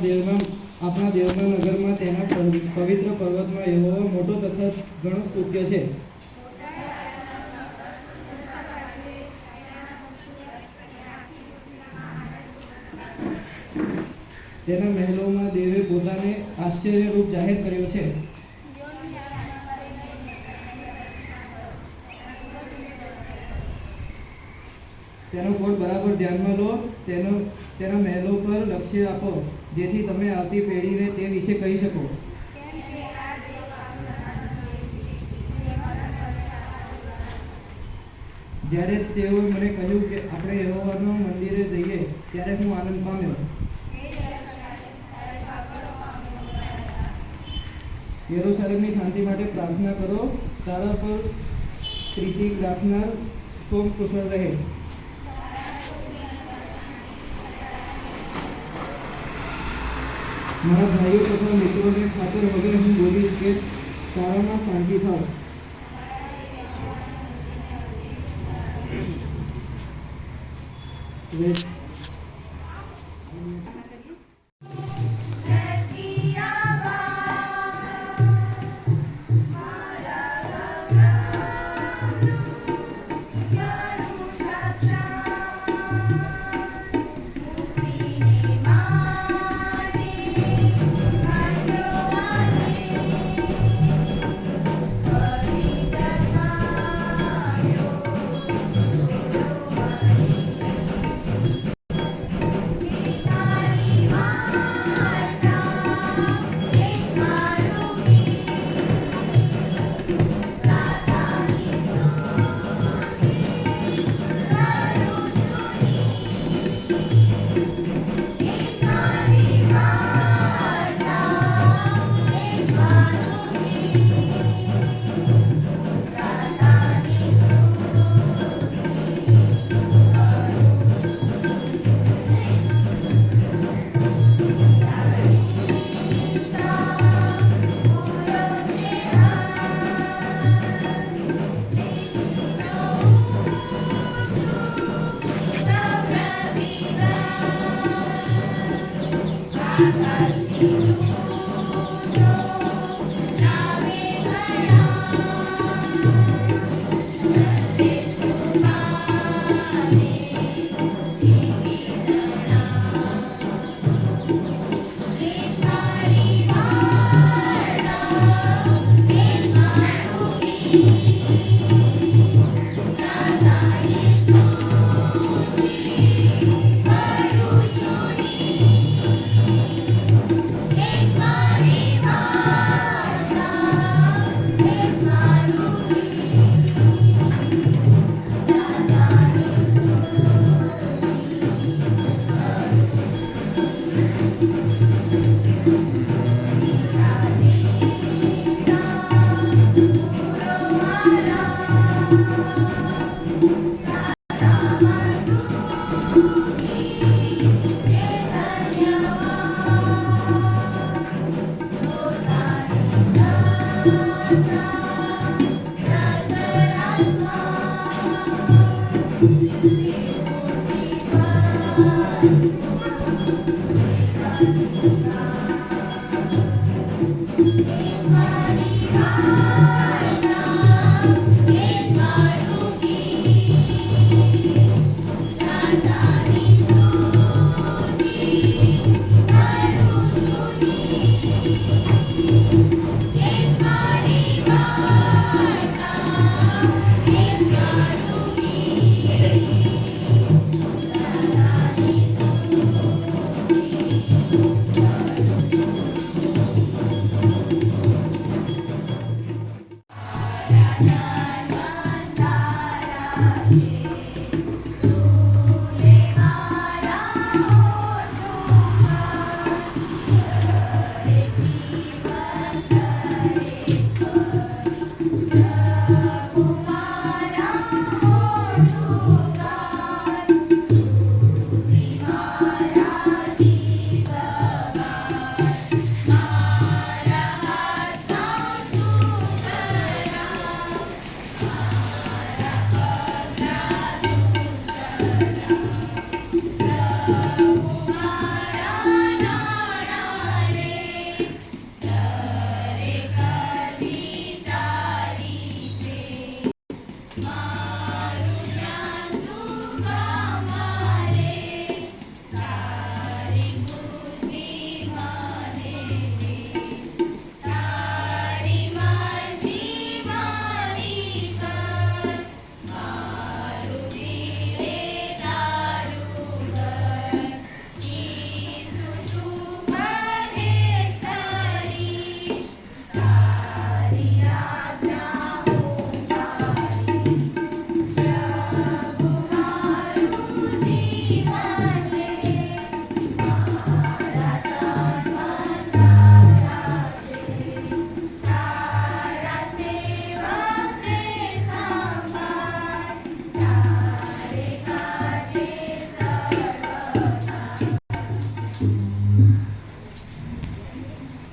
આપણા દેવના નગરમાં તેના પવિત્ર પર્વતમાં એવો મોટો તથા ઘણો સ્તુત્ય છે. તેના મહેલોમાં દેવે પોતાને આશ્ચર્યરૂપ જાહેર કર્યો છે. તેનો કોડ બરાબર ધ્યાનમાં લો. તેના મહેલો પર લક્ષ્ય આપો, જેથી તમે આવતી પેઢીને તે વિશે કહી શકો. જ્યારે તેઓએ મને કહ્યું કે આપણે યહોવાના મંદિરે જઈએ, ત્યારે હું આનંદ પામ્યો. યરૂશલેમની શાંતિ માટે પ્રાર્થના કરો. તારા પર પ્રીતિ રાખનાર સોમ કુશળ રહે. મારા ભાઈઓ તથા મિત્રોને ખાતર વગર હું બોલીશ કે તારામાં શાંતિ થાવ.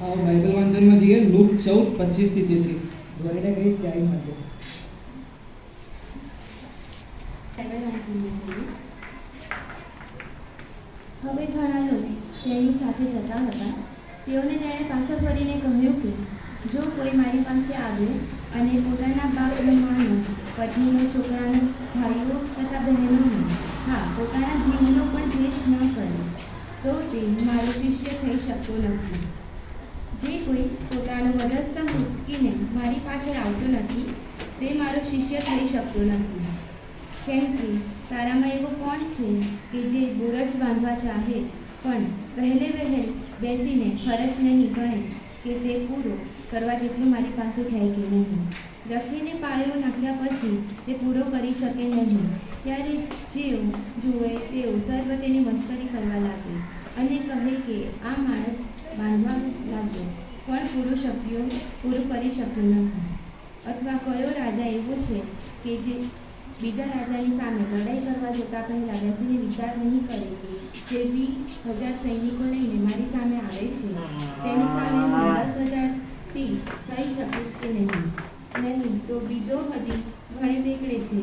બાઇબલ વાંચનમાં જઈએ લૂક 14:25-33. વરીને કઈ જાય માટે હવે ઘણા લોકો તેની સાથે જતા હતા. તેઓને તેણે પાછળ ફરીને કહ્યું કે જો કોઈ મારી પાસે આવે અને પોતાના બાપ બ્રહ્માનો, પત્નીનો, છોકરાનો, ભાઈઓ તથા બહેનોનો, હા પોતાના જીવનો પણ દ્વેષ ન કરે તો તે મારો શિષ્ય થઈ શકતો નથી. જે કોઈ પોતાનો વધસ્તંભ મૂકીને મારી પાછળ આવતો નથી તે મારો શિષ્ય થઈ શકતો નથી. કેમ કે તારામાં એવો કોણ છે કે જે બોરજ બાંધવા ચાહે પણ વહેલે બેસીને ફરજ નહીં ગણે કે તે પૂરો કરવા જેટલું મારી પાસે જાય કે નહીં. લખીને પાયો નાખ્યા પછી તે પૂરો કરી શકે નહીં. ત્યારે જેઓ જુએ તેઓ સર્વ તેની મશ્કરી કરવા લાગે અને કહે કે આ માણસ બાંધવા લાગ્યો પણ પૂરું કરી શક્યો નથી. અથવા કયો રાજા એવો છે કે જે બીજા રાજાની સામે લડાઈ કરવા જતાં પહેલાં બેસીને વિચાર નહીં કરે કે જે 20,000 સૈનિકો લઈને મારી સામે આવે છે તેની સામે હું 10,000થી થઈ શકીશ કે નહીં તો બીજો હજી ઘણે વેગળે છે.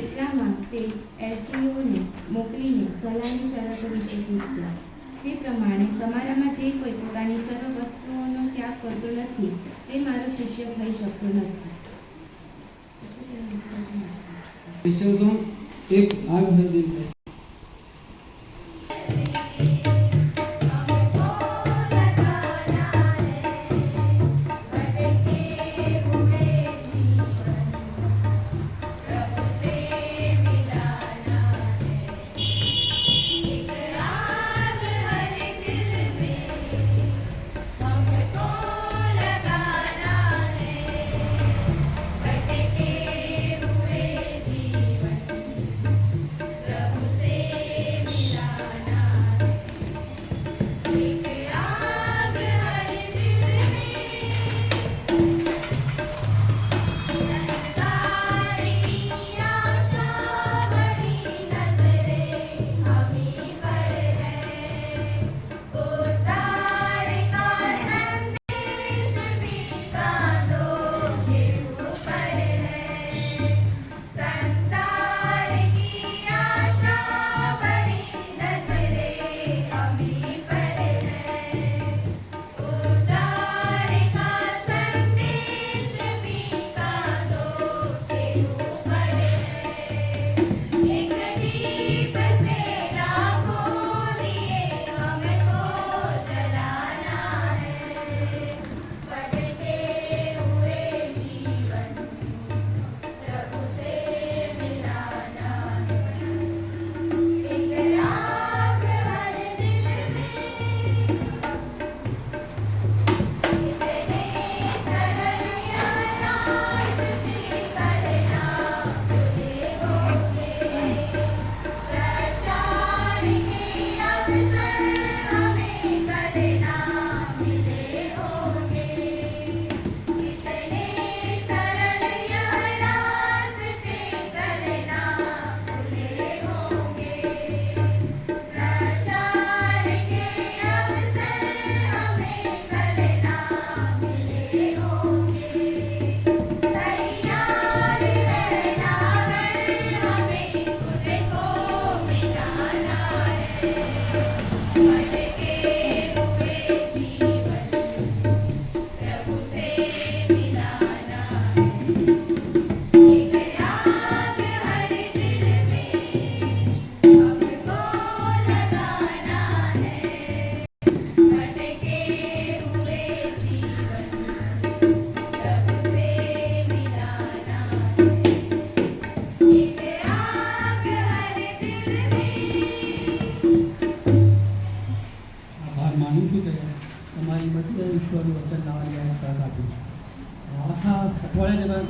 એટલામાં તે એલચીઓને મોકલીને સલાહની શરતો વિશે પૂછશે. તે પ્રમાણે તમારામાં જે કોઈ પોતાની સર્વ વસ્તુઓનો ત્યાગ કરતો નથી તે મારો શિષ્ય થઈ શકતો નથી. સ્પેશિયલ સોંગ એક આગ હર દિલ है.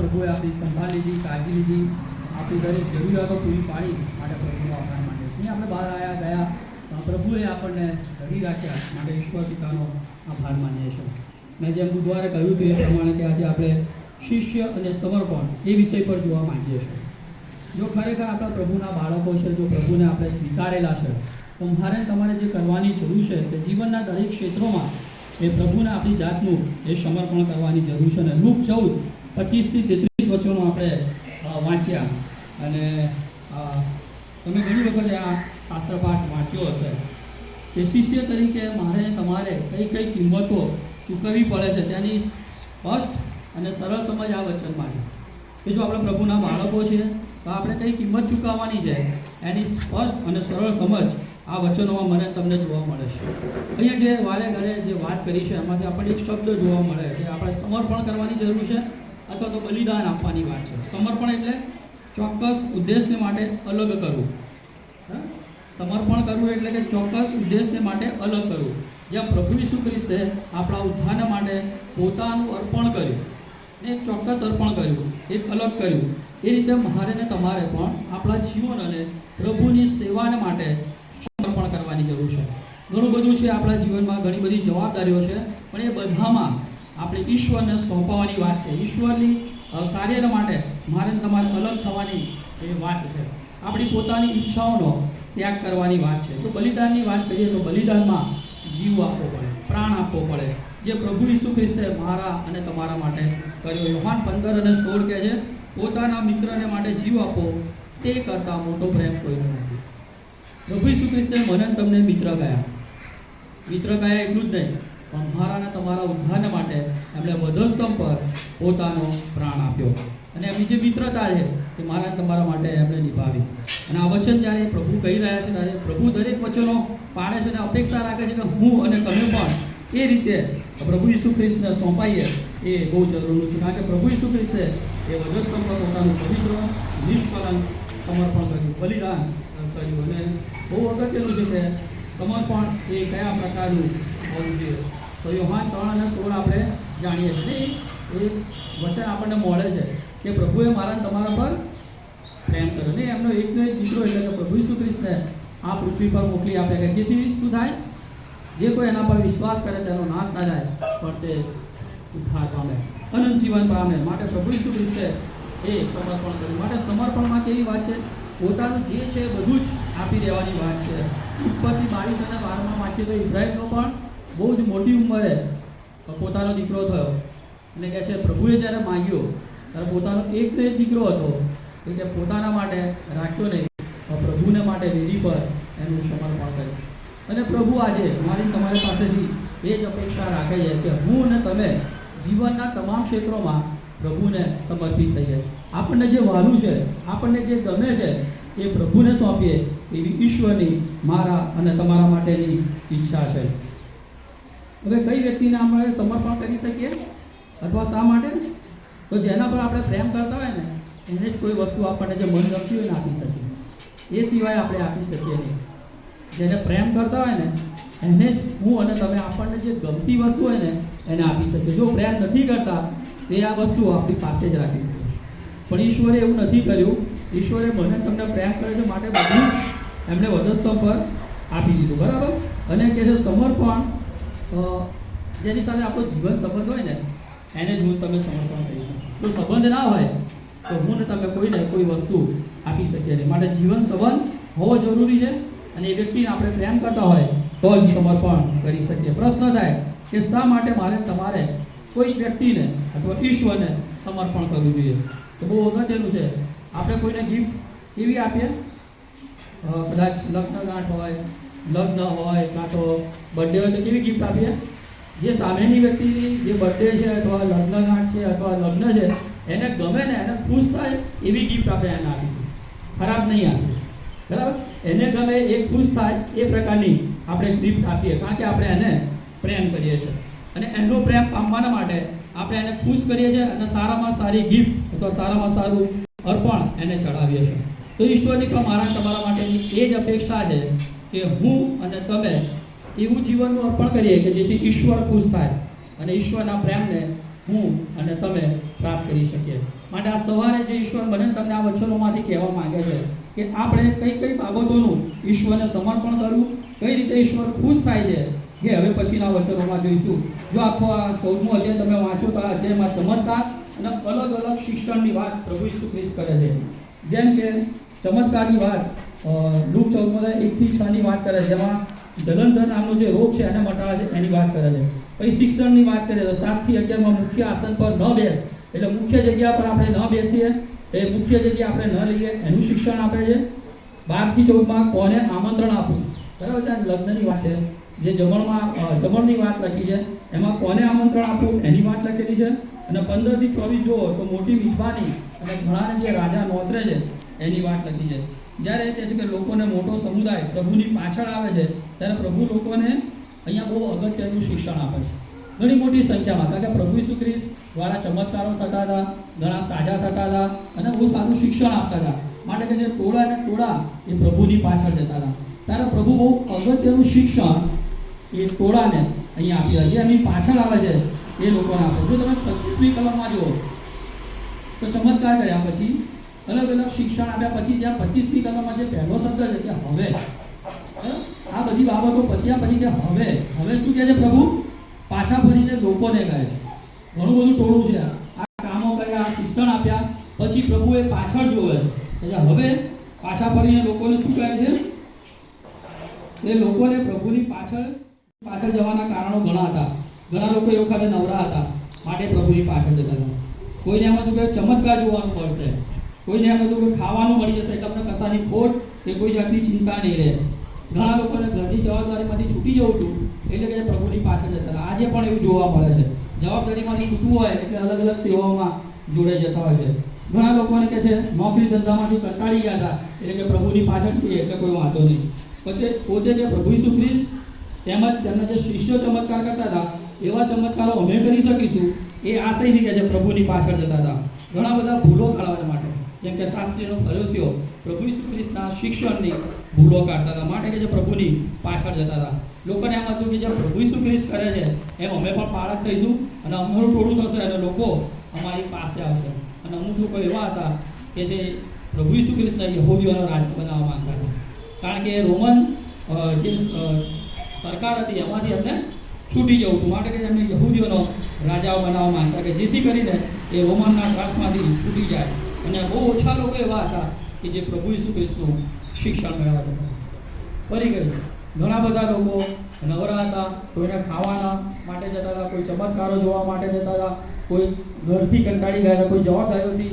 પ્રભુએ આપણી સંભાળ લીધી, કાળજી લીધી, આપણી દરેક જરૂરિયાતો પૂરી પાડી માટે પ્રભુનો આભાર માનીએ છીએ. આપણે બહાર આવ્યા ગયા પ્રભુએ આપણને ધરી રાખ્યા માટે ઈશ્વર પિતાનો આભાર માનીએ છીએ. મેં જેમ બુધવારે કહ્યું હતું એ પ્રમાણે કે આજે આપણે શિષ્ય અને સમર્પણ એ વિષય પર જોવા માંગીએ છીએ. જો ખરેખર આપણા પ્રભુના બાળકો છે, જો પ્રભુને આપણે સ્વીકારેલા છે, તો મારે તમારે જે કરવાની જરૂર છે કે જીવનના દરેક ક્ષેત્રોમાં એ પ્રભુને આપણી જાતનું એ સમર્પણ કરવાની જરૂર છે. અને લુક 14:25-33 વચનો આપણે વાંચ્યા. અને તમે ઘણી વખત આ શાસ્ત્રપાઠ વાંચ્યો હશે કે શિષ્ય તરીકે મારે તમારે કઈ કઈ કિંમતો ચૂકવવી પડે છે તેની સ્પષ્ટ અને સરળ સમજ આ વચનમાં છે. કે જો આપણે પ્રભુના બાળકો છીએ તો આપણે કઈ કિંમત ચૂકવવાની છે એની સ્પષ્ટ અને સરળ સમજ આ વચનોમાં મને તમને જોવા મળે છે. અહીંયા જે વારે ઘરે જે વાત કરી છે એમાંથી આપણને એક શબ્દ જોવા મળે કે આપણે સમર્પણ કરવાની જરૂર છે અથવા તો બલિદાન આપવાની વાત છે. સમર્પણ એટલે ચોક્કસ ઉદ્દેશને માટે અલગ કરવું. સમર્પણ કરવું એટલે કે ચોક્કસ ઉદ્દેશને માટે અલગ કરવું. જેમ પ્રભુ ઈસુ ખ્રિસ્તે આપણા ઉદ્ધાર માટે પોતાનું અર્પણ કર્યું, એક ચોક્કસ અર્પણ કર્યું, એક અલગ કર્યું, એ રીતે મારે ને તમારે પણ આપણા જીવન અને પ્રભુની સેવાને માટે સમર્પણ કરવાની જરૂર છે. ઘણું બધું છે આપણા જીવનમાં, ઘણી બધી જવાબદારીઓ છે, પણ એ બધામાં આપણે ઈશ્વરને સોંપવાની વાત છે. ઈશ્વરની કાર્ય માટે મારે તમારે અલગ થવાની એ વાત છે. આપણી પોતાની ઈચ્છાઓનો ત્યાગ કરવાની વાત છે. જો બલિદાનની વાત કરીએ તો બલિદાનમાં જીવ આપવો પડે, પ્રાણ આપવો પડે, જે પ્રભુ ઈસુ ખ્રિસ્તે મારા અને તમારા માટે કર્યો. યોહાન 15:16 કહે છે, પોતાના મિત્રને માટે જીવ આપો તે કરતાં મોટો પ્રેમ કોઈનો નથી. પ્રભુ ઈસુ ખ્રિસ્તે મને તમને મિત્ર ગયા. મિત્ર ગયા એટલું જ નહીં, પણ મારા અને તમારા ઉદ્ધાર માટે એમણે વધસ્તંભ પર પોતાનો પ્રાણ આપ્યો. અને એમની જે મિત્રતા છે તે મારા તમારા માટે એમણે નિભાવી. અને આ વચન જ્યારે પ્રભુ કહી રહ્યા છે ત્યારે પ્રભુ દરેક વચનો પાડે છે અને અપેક્ષા રાખે છે કે હું અને તમે પણ એ રીતે પ્રભુ ઈસુ ખ્રિસ્તને સોંપાઈએ. એ બહુ જરૂરી છે, કારણ કે પ્રભુ ઈસુ ખ્રિસ્તે એ વધસ્તંભ પર પોતાનું પવિત્ર નિષ્કલંક સમર્પણ કર્યું, બલિદાન કર્યું. અને બહુ અગત્યનું છે કે સમર્પણ એ કયા પ્રકારનું હોવું જોઈએ. તો યોહાન 3:16 આપણે જાણીએ છીએ. એ વચન આપણને મળે છે કે પ્રભુએ મારા તમારા પર પ્રેમ કર્યો. ને એમનો એકનો એક દીકરો એટલે કે પ્રભુ ઈસુ ખ્રિસ્તને આ પૃથ્વી પર મોકલી આપે કે જેથી શું થાય, જે કોઈ એના પર વિશ્વાસ કરે તેનો નાશ ના જાય પણ તે ઉદ્ધાર પામે, અનંત જીવન પામે. માટે પ્રભુ ઈસુ ખ્રિસ્તે એ સમર્પણ કર્યું. માટે સમર્પણમાં કેવી વાત છે, પોતાનું જે છે બધું જ આપી દેવાની વાત છે. ઉત્પત્તિ 22 અને 12 વાંચીએ તો ઇઝરાયલનો પણ બહુ જ મોટી ઉંમરે પોતાનો દીકરો થયો. અને કહે છે પ્રભુએ જ્યારે માંગ્યો ત્યારે પોતાનો એકનો એક દીકરો હતો એ કે પોતાના માટે રાખ્યો નહીં, પણ પ્રભુને માટે વેદી પર એનું સમર્પણ કર્યું. અને પ્રભુ આજે મારી તમારી પાસેથી એ જ અપેક્ષા રાખે છે કે હું અને તમે જીવનના તમામ ક્ષેત્રોમાં પ્રભુને સમર્પિત થઈએ. આપણને જે વહાલું છે, આપણને જે ગમે છે એ પ્રભુને સોંપીએ, એવી ઈશ્વરની મારા અને તમારા માટેની ઈચ્છા છે. હવે કઈ વ્યક્તિને આપણે સમર્પણ કરી શકીએ અથવા શા માટે? તો જેના પર આપણે પ્રેમ કરતા હોય ને એને જ કોઈ વસ્તુ આપણને જે મન ગમતી હોય ને આપી શકીએ. એ સિવાય આપણે આપી શકીએ નહીં. જેને પ્રેમ કરતા હોય ને એને જ હું અને તમે આપણને જે ગમતી વસ્તુ હોય ને એને આપી શકીએ. જો પ્રેમ નથી કરતા તે આ વસ્તુ આપણી પાસે જ રાખી શકીએ. પણ ઈશ્વરે એવું નથી કર્યું. ઈશ્વરે મને તમને પ્રેમ કરે છે માટે બધું જ એમણે વધસ્તંભ પર આપી દીધું. બરાબર? અને કહે છે સમર્પણ જેની સાથે આપણો જીવન સંબંધ હોય ને એને જ હું તમે સમર્પણ કરીશું. જો સંબંધ ના હોય તો હું ને તમે કોઈને કોઈ વસ્તુ આપી શકીએ નહીં. માટે જીવન સંબંધ હોવો જરૂરી છે. અને એ વ્યક્તિને આપણે પ્રેમ કરતા હોય તો જ સમર્પણ કરી શકીએ. પ્રશ્ન થાય કે શા માટે મારે તમારે કોઈ વ્યક્તિને અથવા ઈશ્વરને સમર્પણ કરવું જોઈએ? તો બહુ અગત્યનું છે. આપણે કોઈને ગિફ્ટ કેવી આપીએ? કદાચ લગ્નગાંઠ હોય, લગ્ન હોય, કાં તો બર્થડે હોય તો કેવી ગિફ્ટ આપીએ? જે સામેની વ્યક્તિની જે બર્થડે છે અથવા લગ્નગાંઠ છે અથવા લગ્ન છે એને ગમે ને એને ખુશ થાય એવી ગિફ્ટ આપણે એને આપીશું. ખરાબ નહીં આપીએ. બરાબર? એને ગમે એ ખુશ થાય એ પ્રકારની આપણે ગિફ્ટ આપીએ, કારણ કે આપણે એને પ્રેમ કરીએ છીએ. અને એનો પ્રેમ પામવાના માટે આપણે એને ખુશ કરીએ છીએ અને સારામાં સારી ગિફ્ટ અથવા સારામાં સારું અર્પણ એને ચડાવીએ છીએ. તો ઈશ્વરની પણ મારા તમારા માટેની એ જ અપેક્ષા છે કે હું અને તમે એવું જીવનનું અર્પણ કરીએ કે જેથી ઈશ્વર ખુશ થાય અને ઈશ્વરના પ્રેમને હું અને તમે પ્રાપ્ત કરી શકીએ. માટે આ સવારે જે ઈશ્વર મને તમને આ વચનોમાંથી કહેવા માંગે છે કે આપણે કઈ કઈ બાબતોનું ઈશ્વરને સમર્પણ કરવું, કઈ રીતે ઈશ્વર ખુશ થાય છે, એ હવે પછીના વચનોમાં જોઈશું. જો આખો આ 14મો અધ્યાય તમે વાંચો તો આ અધ્યાયમાં ચમત્કાર અને અલગ અલગ શિક્ષણની વાત પ્રભુ ઈસુ ખ્રિસ્ત કરે છે. જેમ કે ચમત્કારની વાત લુક 14:1-6 ની વાત કરે છે, જેમાં જલંધર નામનો જે રોગ છે એને મટાડે છે એની વાત કરે છે. પછી શિક્ષણની વાત કરીએ તો 7 થી 11 માં મુખ્ય આસન પર ન બેસ, એટલે મુખ્ય જગ્યા પર આપણે ન બેસીએ, એ મુખ્ય જગ્યા આપણે ન લઈએ એનું શિક્ષણ આપે છે. 12 થી 14 માં કોને આમંત્રણ આપવું, બરાબર છે, લગ્નની વાત છે. જે જમણની વાત લખી છે એમાં કોને આમંત્રણ આપવું એની વાત લખેલી છે. અને 15 થી 24 જુઓ તો મોટી વિદ્વાની અને ઘણા જે રાજા નોતરે છે એની વાત લખી છે. જ્યારે તે છે કે લોકોને મોટો સમુદાય પ્રભુની પાછળ આવે છે ત્યારે પ્રભુ લોકોને અહીંયા બહુ અગત્યનું શિક્ષણ આપે છે, ઘણી મોટી સંખ્યામાં. કારણ કે પ્રભુ ઈસુ ખ્રિસ્ત દ્વારા ચમત્કારો થતા હતા, ઘણા સાજા થતા હતા અને બહુ સારું શિક્ષણ આપતા હતા. માટે કે જે ટોળા અને ટોળા એ પ્રભુની પાછળ જતા હતા. ત્યારે પ્રભુ બહુ અગત્યનું શિક્ષણ એ ટોળાને અહીંયા આપી રહ્યા છે, એમની પાછળ આવે છે એ લોકોને આપે. જો તમે 25મી કલમમાં જુઓ તો ચમત્કાર કર્યા પછી અલગ અલગ શિક્ષણ આપ્યા પછી જ્યાં 25મી કલમમાં જે પહેલો શબ્દ છે કે હવે, આ બધી બાબતો પત્યા પછી કે હવે શું કહે છે પ્રભુ? પાછા ફરીને લોકોને કહે છે. ઘણું બધું ટોળું છે, આ કામો કર્યા, આ શિક્ષણ આપ્યા, પછી પ્રભુ એ પાછળ જોવે છે. હવે પાછા ફરીને લોકોને શું કહે છે? એ લોકોને પ્રભુની પાછળ જવાના કારણો ઘણા હતા. ઘણા લોકો એ વખતે નવરા હતા માટે પ્રભુની પાછળ જતા હતા. કોઈને એમ હતું કે ચમત્કાર જોવાનું મળશે, કોઈને એમ હતું કે ખાવાનું મળી જશે એટલે તમને કશાની ખોટ કે કોઈ જાતની ચિંતા નહીં રહે. ઘણા લોકોને ઘરની જવાબદારીમાંથી છૂટી જવું હતું એટલે કે પ્રભુની પાછળ જતા હતા. આજે પણ એવું જોવા મળે છે, જવાબદારીમાંથી છૂટવું હોય એટલે અલગ અલગ સેવાઓમાં જોડાઈ જતા હોય છે. ઘણા લોકોને કે છે નોકરી ધંધામાંથી કંટાળી ગયા હતા એટલે કે પ્રભુની પાછળ છીએ એટલે કોઈ વાંધો નહીં. પોતે જે પ્રભુ ઈસુ ખ્રિસ્ત તેમજ તેમના જે શિષ્યો ચમત્કાર કરતા હતા એવા ચમત્કારો અમે કરી શકીશું એ આશયથી કે જે પ્રભુની પાછળ જતા હતા. ઘણા બધા ભૂલો કાઢવા માટે, જેમ કે શાસ્ત્રીનો ફરીસીઓ પ્રભુ ઈસુ ખ્રિસ્તના શિક્ષણની ભૂલો કાઢતા હતા માટે કે જે પ્રભુની પાછળ જતા હતા. લોકોને એમ હતું કે જે પ્રભુ ઈસુ ખ્રિસ્ત કરે છે એમ અમે પણ પાળક થઈશું અને અમારું ટોળું થશે અને લોકો અમારી પાસે આવશે. અને અમુક લોકો એવા હતા કે જે પ્રભુ ઈસુ ખ્રિસ્તના યહૂદીઓનો રાજ્ય બનાવવા માંગતા હતા, કારણ કે રોમન જે સરકાર હતી એમાંથી એમને છૂટી જવું હતું માટે કે એમને યહૂદીઓનો રાજાઓ બનાવવા માંગતા કે જેથી કરીને એ રોમનના ત્રાસમાંથી છૂટી જાય. અને બહુ ઓછા લોકો એવા હતા કે જે પ્રભુ ઈસુ ખ્રિસ્તનું શિક્ષણ મેળવતા હતા. ફરી ગયું ઘણા બધા લોકો નવરા હતા, કોઈને ખાવાના માટે જતા હતા, કોઈ ચમત્કારો જોવા માટે જતા હતા, કોઈ ઘરથી કંટાળી ગયા, કોઈ જવાબદારીઓથી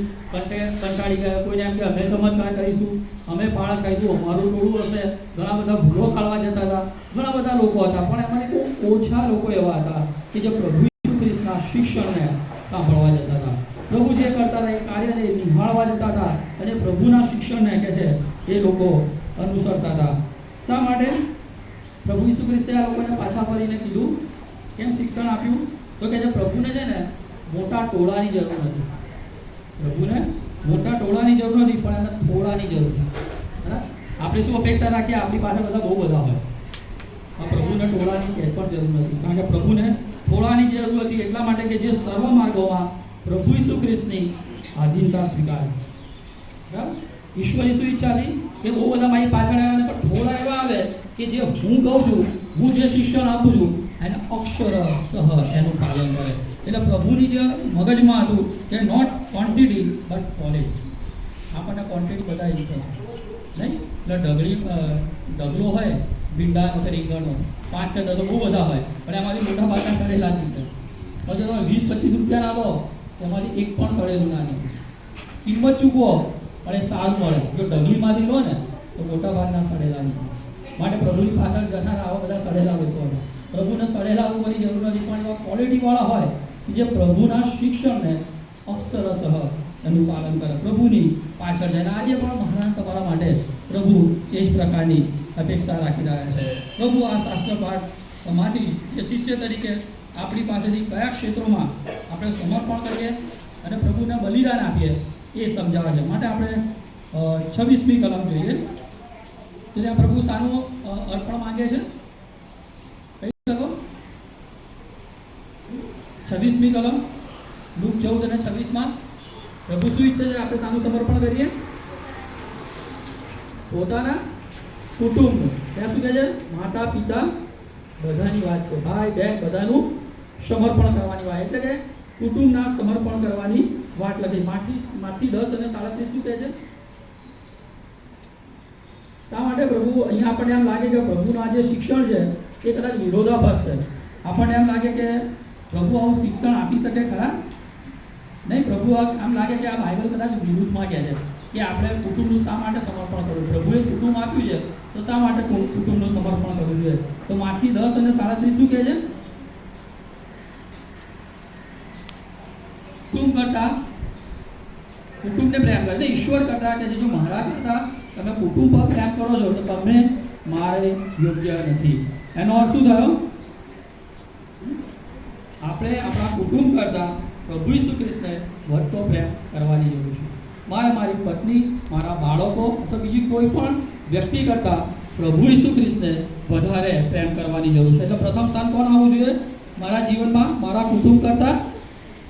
કંટાળી ગયા, કોઈને એમ કે અમે ચમત્કાર કરીશું, અમે પાળક કરીશું, અમારું ટોળું હશે. ઘણા બધા ભૂલો ખાવા જતા હતા, ઘણા બધા લોકો હતા, પણ એમાંથી બહુ ઓછા લોકો એવા હતા કે જે પ્રભુ ઈસુ ખ્રિસ્તના શિક્ષણને સાંભળવા જતા હતા. પ્રભુ જે કરતા હતા એ કાર્યને નિભાળવા જતા હતા અને પ્રભુના શિક્ષણને કે છે એ લોકો અનુસરતા હતા. શા માટે પ્રભુ ઈસુ ખ્રિસ્તે આ લોકોને પાછા ફરીને કીધું, કેમ શિક્ષણ આપ્યું? તો કે જે પ્રભુને છે ને મોટા ટોળાની જરૂર નથી. પ્રભુને મોટા ટોળાની જરૂર નથી, પણ એને થોડાની જરૂર છે. બરાબર? આપણે શું અપેક્ષા રાખીએ? આપણી પાસે બધા બહુ બધા હોય. આ પ્રભુને ટોળાની સહેજ પણ જરૂર નથી, કારણ કે પ્રભુને થોડાની જરૂર હતી એટલા માટે કે જે સર્વ માર્ગોમાં પ્રભુ ઈસુ ખ્રિસ્તની આધીનતા સ્વીકારે. બરાબર? ઈશ્વર ઈસુ ઈચ્છાથી કે બહુ બધા મારી પાછળ આવે પણ થોડા એવા આવે કે જે હું કહું છું, હું જે શિક્ષણ આપું છું એને અક્ષરશઃ એનું પાલન કરે. એટલે પ્રભુની જે મગજમાં હતું કે નોટ ક્વોન્ટિટી બટ ક્વોલિટી. આપણને ક્વોન્ટિટી બધા જ નહીં, એટલે ઢગલો હોય ભીંડા કે રીંગણનો 5 કે 10 બહુ બધા હોય પણ એમાંથી મોટા ભાગના સડેલા જ છે. પછી તમે 20-25 રૂપિયા આપો એમાંથી એક પણ સડેલું ના નહીં. કિંમત ચૂકવો પણ એ સારું મળે. જો ઢગલીમાંથી લો ને તો મોટા ભાગના સડેલા નહીં. માટે પ્રભુની પાછળ જનાર આવા બધા સડેલા લોકો હોય. પ્રભુને સડેલા લોકોની જરૂર નથી, પણ એવા ક્વોલિટીવાળા હોય જે પ્રભુના શિક્ષણને અક્ષરશઃ એનું પાલન કરે, પ્રભુની પાછળ જાય. આજે પણ મહાન તમારા માટે પ્રભુ એ જ પ્રકારની અપેક્ષા રાખી રહ્યા છે. પ્રભુ આ શાસ્ત્ર પાઠમાંથી એ શિષ્ય તરીકે આપણી પાસેથી કયા ક્ષેત્રોમાં આપણે સમર્પણ કરીએ અને પ્રભુને બલિદાન આપીએ એ સમજાવે છે. માટે આપણે 26મી કલમ જોઈએ. ત્યાં પ્રભુ શાનું અર્પણ માંગે છે? કહી શકો? 26મી કલમ લુક 14 અને 26માં પ્રભુ શું ઈચ્છે છે આપણે શાનું સમર્પણ કરીએ? પોતાના કુટુંબનું. ત્યાં શું કહે છે? માતા પિતા બધાની વાત છે, ભાઈ બહેન બધાનું સમર્પણ કરવાની વાત, એટલે કે કુટુંબના સમર્પણ કરવાની વાત લખી. માથી 10 અને 37 શું કહે છે? શા માટે પ્રભુ અહીંયા આપણને એમ લાગે કે પ્રભુનું આ જે શિક્ષણ છે એ કદાચ વિરોધાભાસ છે. આપણને એમ લાગે કે પ્રભુ આવું શિક્ષણ આપી શકે ખરા? નહીં. પ્રભુ આમ લાગે કે આ બાઇબલ કદાચ વિરુદ્ધમાં કહે છે કે આપણે કુટુંબનું શા માટે સમર્પણ કરવું? પ્રભુએ કુટુંબ આપ્યું છે તો શા માટે કુટુંબનું સમર્પણ કરવું જોઈએ? તો માથી 10 અને 37 શું કહે છે? કુટુંબ કરતા કુટુંબને પ્રેમ કરે. ઈશ્વર કરતા કે જો મારા કરતા તમે કુટુંબ પર પ્રેમ કરો છો તો તમે મારે યોગ્ય નથી. એનો અર્થ શું થયો? આપણે આપણા કુટુંબ કરતા પ્રભુ ઈસુ ખ્રિસ્તને વધતો પ્રેમ કરવાની જરૂર છે. મારે મારી પત્ની, મારા બાળકો અથવા બીજી કોઈ પણ વ્યક્તિ કરતા પ્રભુ ઈસુ ખ્રિસ્તને વધારે પ્રેમ કરવાની જરૂર છે. તો પ્રથમ સ્થાન કોણ આવવું જોઈએ મારા જીવનમાં? મારા કુટુંબ કરતા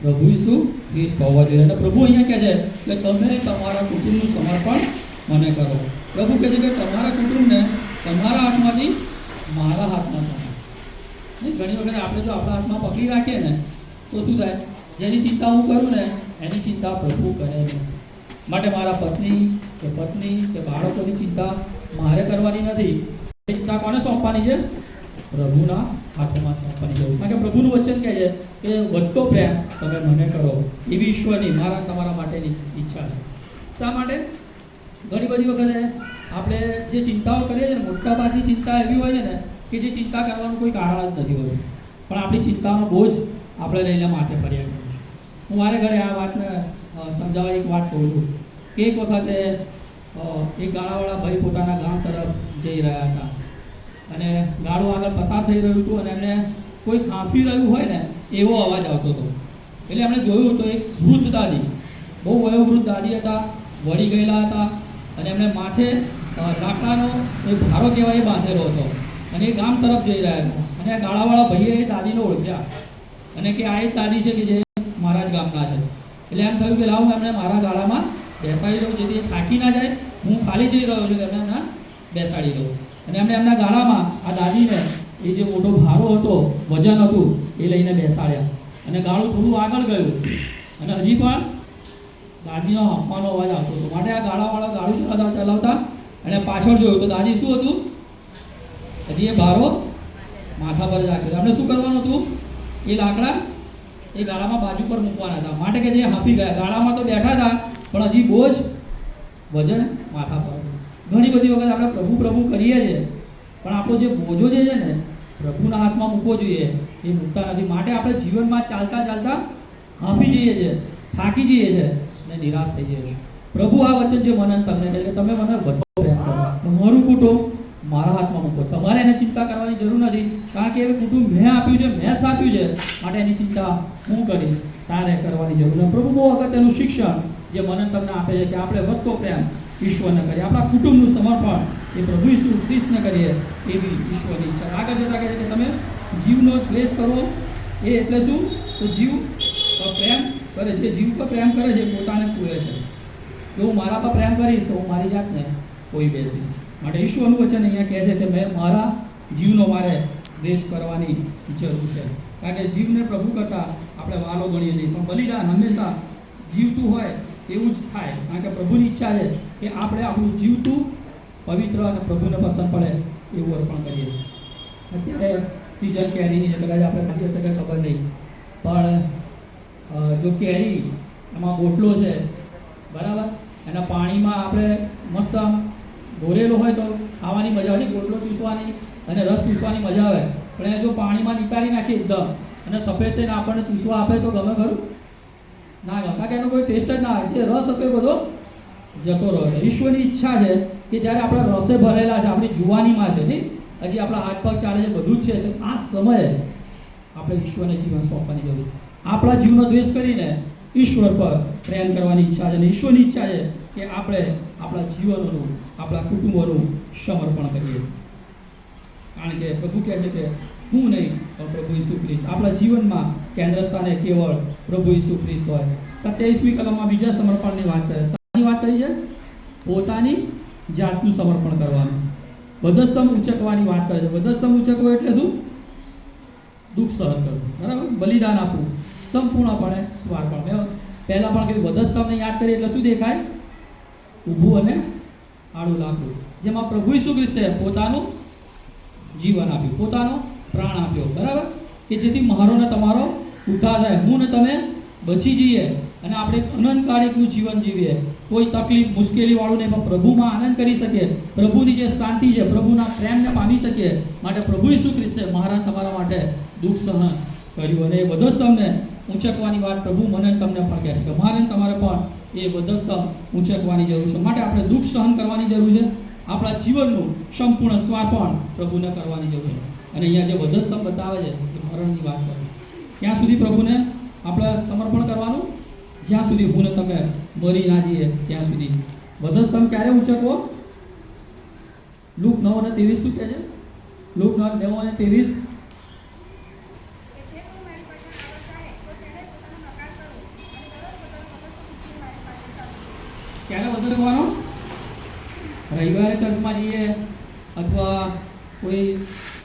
પ્રભુ ઈસુ ખ્રિસ્ત હોવા જોઈએ. અને પ્રભુ અહીંયા કહે છે કે તમે તમારા કુટુંબનું સમર્પણ મને કરો. પ્રભુ કહે છે કે તમારા કુટુંબને તમારા હાથમાંથી મારા હાથમાં સોંપો. ઘણી વખત આપણે જો આપણા હાથમાં પકડી રાખીએ ને તો શું થાય? જેની ચિંતા હું કરું ને એની ચિંતા પ્રભુ કરે નહીં. માટે મારા પત્ની કે બાળકોની ચિંતા મારે કરવાની નથી. ચિંતા કોને સોંપવાની છે? પ્રભુના હાથમાં સોંપવાની જરૂર. કારણ કે પ્રભુનું વચન કહે છે કે વધતો પ્રેમ તમે મને કરો. એવી ઈશ્વરની મારા તમારા માટેની ઈચ્છા છે. શા માટે? ઘણી બધી વખતે આપણે જે ચિંતાઓ કરીએ છીએ ને, મોટાભાગની ચિંતા એવી હોય છે ને કે જે ચિંતા કરવાનું કોઈ કારણ જ નથી હોતું, પણ આપણી ચિંતાનો બોજ આપણે લઈને માથે ફર્યા કરીએ છીએ. હું મારે ઘરે આ વાતને સમજાવવા એક વાત કહું છું કે એક વખતે એક ગાળાવાળા ભાઈ પોતાના ગામ તરફ જઈ રહ્યા હતા અને ગાડું આગળ પસાર થઈ રહ્યું હતું અને એમને કોઈ કાંપી રહ્યું હોય ને એવો અવાજ આવતો હતો. એટલે એમણે જોયું તો એક વૃદ્ધ દાદી, બહુ વયોવૃદ્ધ દાદી હતા, વળી ગયેલા હતા અને એમને માથે લાકડાનો એક ભારો કહેવાય બાંધેલો હતો અને એ ગામ તરફ જઈ રહ્યા હતા. અને આ ગાળાવાળા ભાઈએ એ દાદીને ઓળખ્યા અને કે આ એક દાદી છે કે જે મારા જ ગામના છે. એટલે એમ થયું કે લાવ હું એમને મારા ગાળામાં બેસાડી દઉં, જેથી થાકી ના જાય. હું ખાલી જઈ રહ્યો છું કે એમને એમના બેસાડી દઉં. અને એમને એમના ગાળામાં આ દાદીને એ જે મોટો ભારો હતો, વજન હતું, એ લઈને બેસાડ્યા અને ગાળું થોડું આગળ ગયું અને હજી પણ દાદીનો હંફાનો અવાજ આવતો હતો. માટે આ ગાળાવાળા ગાળું ચલાવતા અને પાછળ જોયું તો દાદી શું હતું? હજી એ ભારો માથા પર રાખ્યો. આપણે શું કરવાનું હતું? એ લાકડા એ ગાળામાં બાજુ પર મૂકવાના હતા. માટે કે જે હાંફી ગયા, ગાળામાં તો બેઠા હતા પણ હજી બોજ વજન માથા પર. ઘણી બધી વખત આપણે પ્રભુ પ્રભુ કરીએ છીએ પણ આપણો જે બોજો જે છે ને પ્રભુના હાથમાં મૂકવો જોઈએ એ મૂકતા નથી. માટે આપણે જીવનમાં ચાલતા ચાલતા હાંફી જઈએ છીએ, થાકી જઈએ છીએ અને નિરાશ થઈ જઈએ છીએ. પ્રભુ આ વચન જે મને તમને કહે કે તમે મને વધુ પ્રેમ કરો, તમારું કુટુંબ મારા હાથમાં મૂકો. તમારે એને ચિંતા કરવાની જરૂર નથી, કારણ કે એ કુટુંબ મેં આપ્યું છે, મેં આપ્યું છે, માટે એની ચિંતા હું કરીશ, તારે કરવાની જરૂર નથી. પ્રભુ બહુ અગત્યનું શિક્ષણ જે મને તમને આપે છે કે આપણે વધતો પ્રેમ ઈશ્વરને કરીએ, આપણા કુટુંબનું સમર્પણ એ પ્રભુ ઈસુ ખ્રિસ્તને કરીએ, એવી ઈશ્વરની ઈચ્છા. આગળ જતા કહે છે કે તમે જીવનો દ્વેષ કરો. એ એટલે શું? તો જીવ પ્રેમ કરે છે, જીવ પર પ્રેમ કરે છે પોતાને પૂરે છે. જો હું મારા પર પ્રેમ કરીશ તો હું મારી જાતને કોઈ બેસીશ. માટે ઈશ્વરનું વચન અહીંયા કહે છે કે મેં મારા જીવનો મારે દ્વેષ કરવાની જરૂર છે, કારણ કે જીવને પ્રભુ કરતાં આપણે વાલો ગણીએ છીએ. પણ બલિદાન હંમેશા જીવતું હોય એવું જ થાય, કારણ કે પ્રભુની ઈચ્છા છે કે આપણે આપણું જીવતું પવિત્ર અને પ્રભુને પસંદ પડે એવું અર્પણ કરીએ. અત્યારે સિઝન કેરીની છે, કદાચ આપણે ખાધી હશે કે ખબર નહીં, પણ જો કેરી એમાં ગોટલો છે બરાબર, એના પાણીમાં આપણે મસ્ત આમ ભોરેલો હોય તો ખાવાની મજા આવે, ગોટલો ચૂસવાની અને રસ ચૂસવાની મજા આવે. પણ એ જો પાણીમાં નિકાળી નાખીએ એકદમ અને સફેદ થઈને આપણને ચૂસવા આપે તો ગમે ખરું? ના ગમે, કારણ કે એનો કોઈ ટેસ્ટ જ ના આવે. જે રસ હતો એ બધો જતો રહ્યો. ઈશ્વરની ઈચ્છા છે કે જ્યારે આપણા રસે ભરેલા છે, આપણી જુવાનીમાં છે નહીં, હજી આપણા હાથ પગ ચાલે છે, બધું જ છે, તો આ સમયે આપણે ઈશ્વરને જીવન સોંપવાની જરૂર છે. આપણા જીવનો દ્વેષ કરીને ઈશ્વર પર પ્રેમ કરવાની ઈચ્છા છે અને ઈશ્વરની ઈચ્છા છે કે આપણે આપણા જીવનોનું, આપણા કુટુંબોનું સમર્પણ કરીએ. કારણ કે પ્રભુ કહે છે કે હું નહીં પણ પ્રભુ ઈસુ ખ્રિસ્ત. આપણા જીવનમાં કેન્દ્ર સ્થાને કેવળ પ્રભુ ઈસુ ખ્રિસ્ત હોય. 27મી કલમમાં બીજા સમર્પણની વાત કરે. શાની વાત કરી છે? પોતાની જાતનું સમર્પણ કરવાનું. વધસ્તંભ ઉંચકવાની વાત કરે છે. વધસ્તંભ ઉંચકવો એટલે શું? દુઃખ સહન કરવું, બરાબર, બલિદાન આપવું, સંપૂર્ણપણે સ્વાર્પણ. મેં પહેલાં પણ કીધું, વધસ્તંભને યાદ કરીએ એટલે શું દેખાય? ઊભું અને આડું લાકડું, જેમાં પ્રભુ ઈસુ ખ્રિસ્તે પોતાનું જીવન આપ્યું, પોતાનો પ્રાણ આપ્યો, બરાબર. કે જેથી મારો ને તમારો ઉદ્ધાર થાય, હું ને તમે બચી જઈએ અને આપણે અનંતકાળનું જીવન જીવીએ, કોઈ તકલીફ મુશ્કેલી વાળું નહીં, પણ પ્રભુમાં આનંદ કરી શકીએ, પ્રભુની જે શાંતિ છે, પ્રભુના પ્રેમને પામી શકીએ. માટે પ્રભુ ઈસુ ખ્રિસ્તે મારા તમારા માટે દુઃખ સહન કર્યું અને એ વધસ્તંભને ઊંચકવાની વાત પ્રભુ મને તમને પણ કહે છે કે મારે તમારે પણ એ વધસ્તંભ ઊંચકવાની જરૂર છે. માટે આપણે દુઃખ સહન કરવાની જરૂર છે, આપણા જીવનનું સંપૂર્ણ સ્વાર્પણ પ્રભુને કરવાની જરૂર છે. અને અહીંયા જે વધસ્તંભ બતાવે છે એ મરણની વાત કરે છે. ક્યાં સુધી પ્રભુને આપણે સમર્પણ કરવાનું? જ્યાં સુધી હું ને તમે મરી ના જઈએ ત્યાં સુધી. વધસ્તંભ ક્યારે ઊંચકવો? લુક 9:23 શું કહે છે? લુક 9:23 ક્યારે વધુ કરવાનો? રવિવારે ચર્ચમાં જઈએ અથવા કોઈ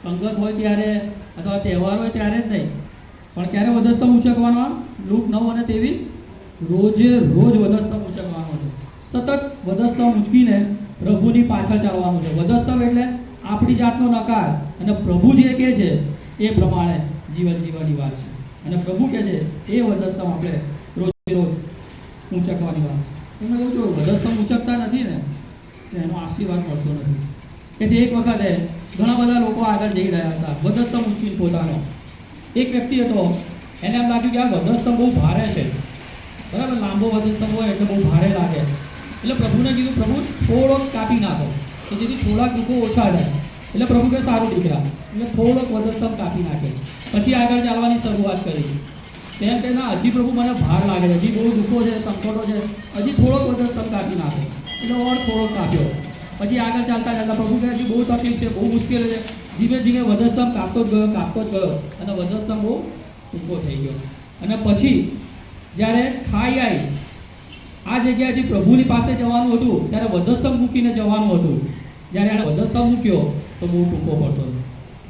સંગત હોય ત્યારે અથવા તહેવાર હોય ત્યારે જ નહીં, પણ ક્યારે વધસ્તંભ ઊંચકવાનો? લુક 9:23 રોજે રોજ વધસ્તંભ ઊંચકવાનો છે. સતત વધસ્તંભ ઊંચકીને પ્રભુની પાછળ ચાલવાનું છે. વધસ્તંભ એટલે આપણી જાતનો નકાર અને પ્રભુ જે કહે છે એ પ્રમાણે જીવન જીવવાની વાત છે. અને પ્રભુ કહે છે એ વધસ્તંભ આપણે રોજે રોજ ઊંચકવાની વાત છે. એમાં એવું જો વધસ્તંભ ઊંચકતા નથી ને તો એનો આશીર્વાદ મળતો નથી. કે જે એક વખતે ઘણા બધા લોકો આગળ જઈ રહ્યા હતા વધસ્તંભ ઊંચકીને પોતાનો. એક વ્યક્તિ હતો, એને એમ લાગ્યું કે આ વધસ્તંભ બહુ ભારે છે, બરાબર, લાંબો વધસ્તંભ હોય એટલે બહુ ભારે લાગે. એટલે પ્રભુને કીધું, પ્રભુ થોડોક કાપી નાખો કે જેથી થોડાક લોકો ઓછા જાય. એટલે પ્રભુ કે સારું દીકરા, એટલે થોડોક વધસ્તંભ કાપી નાખે. પછી આગળ ચાલવાની શરૂઆત કરી. તેમ કે ના, હજી પ્રભુ મને ભાર લાગે છે, હજી બહુ દુઃખો છે, સંકટો છે, હજી થોડોક વધસ્તંભ કાપી નાખો. એટલે ઓર થોડોક કાપ્યો. પછી આગળ ચાલતા ચાલતા પ્રભુ કહે હજી બહુ તકલીફ છે, બહુ મુશ્કેલ છે. ધીમે ધીમે વધસ્તંભ કાપતો જ ગયો અને વધસ્તંભ બહુ ટૂંકો થઈ ગયો. અને પછી જ્યારે ખાઈ આવી આ જગ્યાએથી પ્રભુની પાસે જવાનું હતું ત્યારે વધસ્તંભ મૂકીને જવાનું હતું. જ્યારે એણે વધસ્તંભ મૂક્યો તો બહુ ટૂંકો પડતો હતો.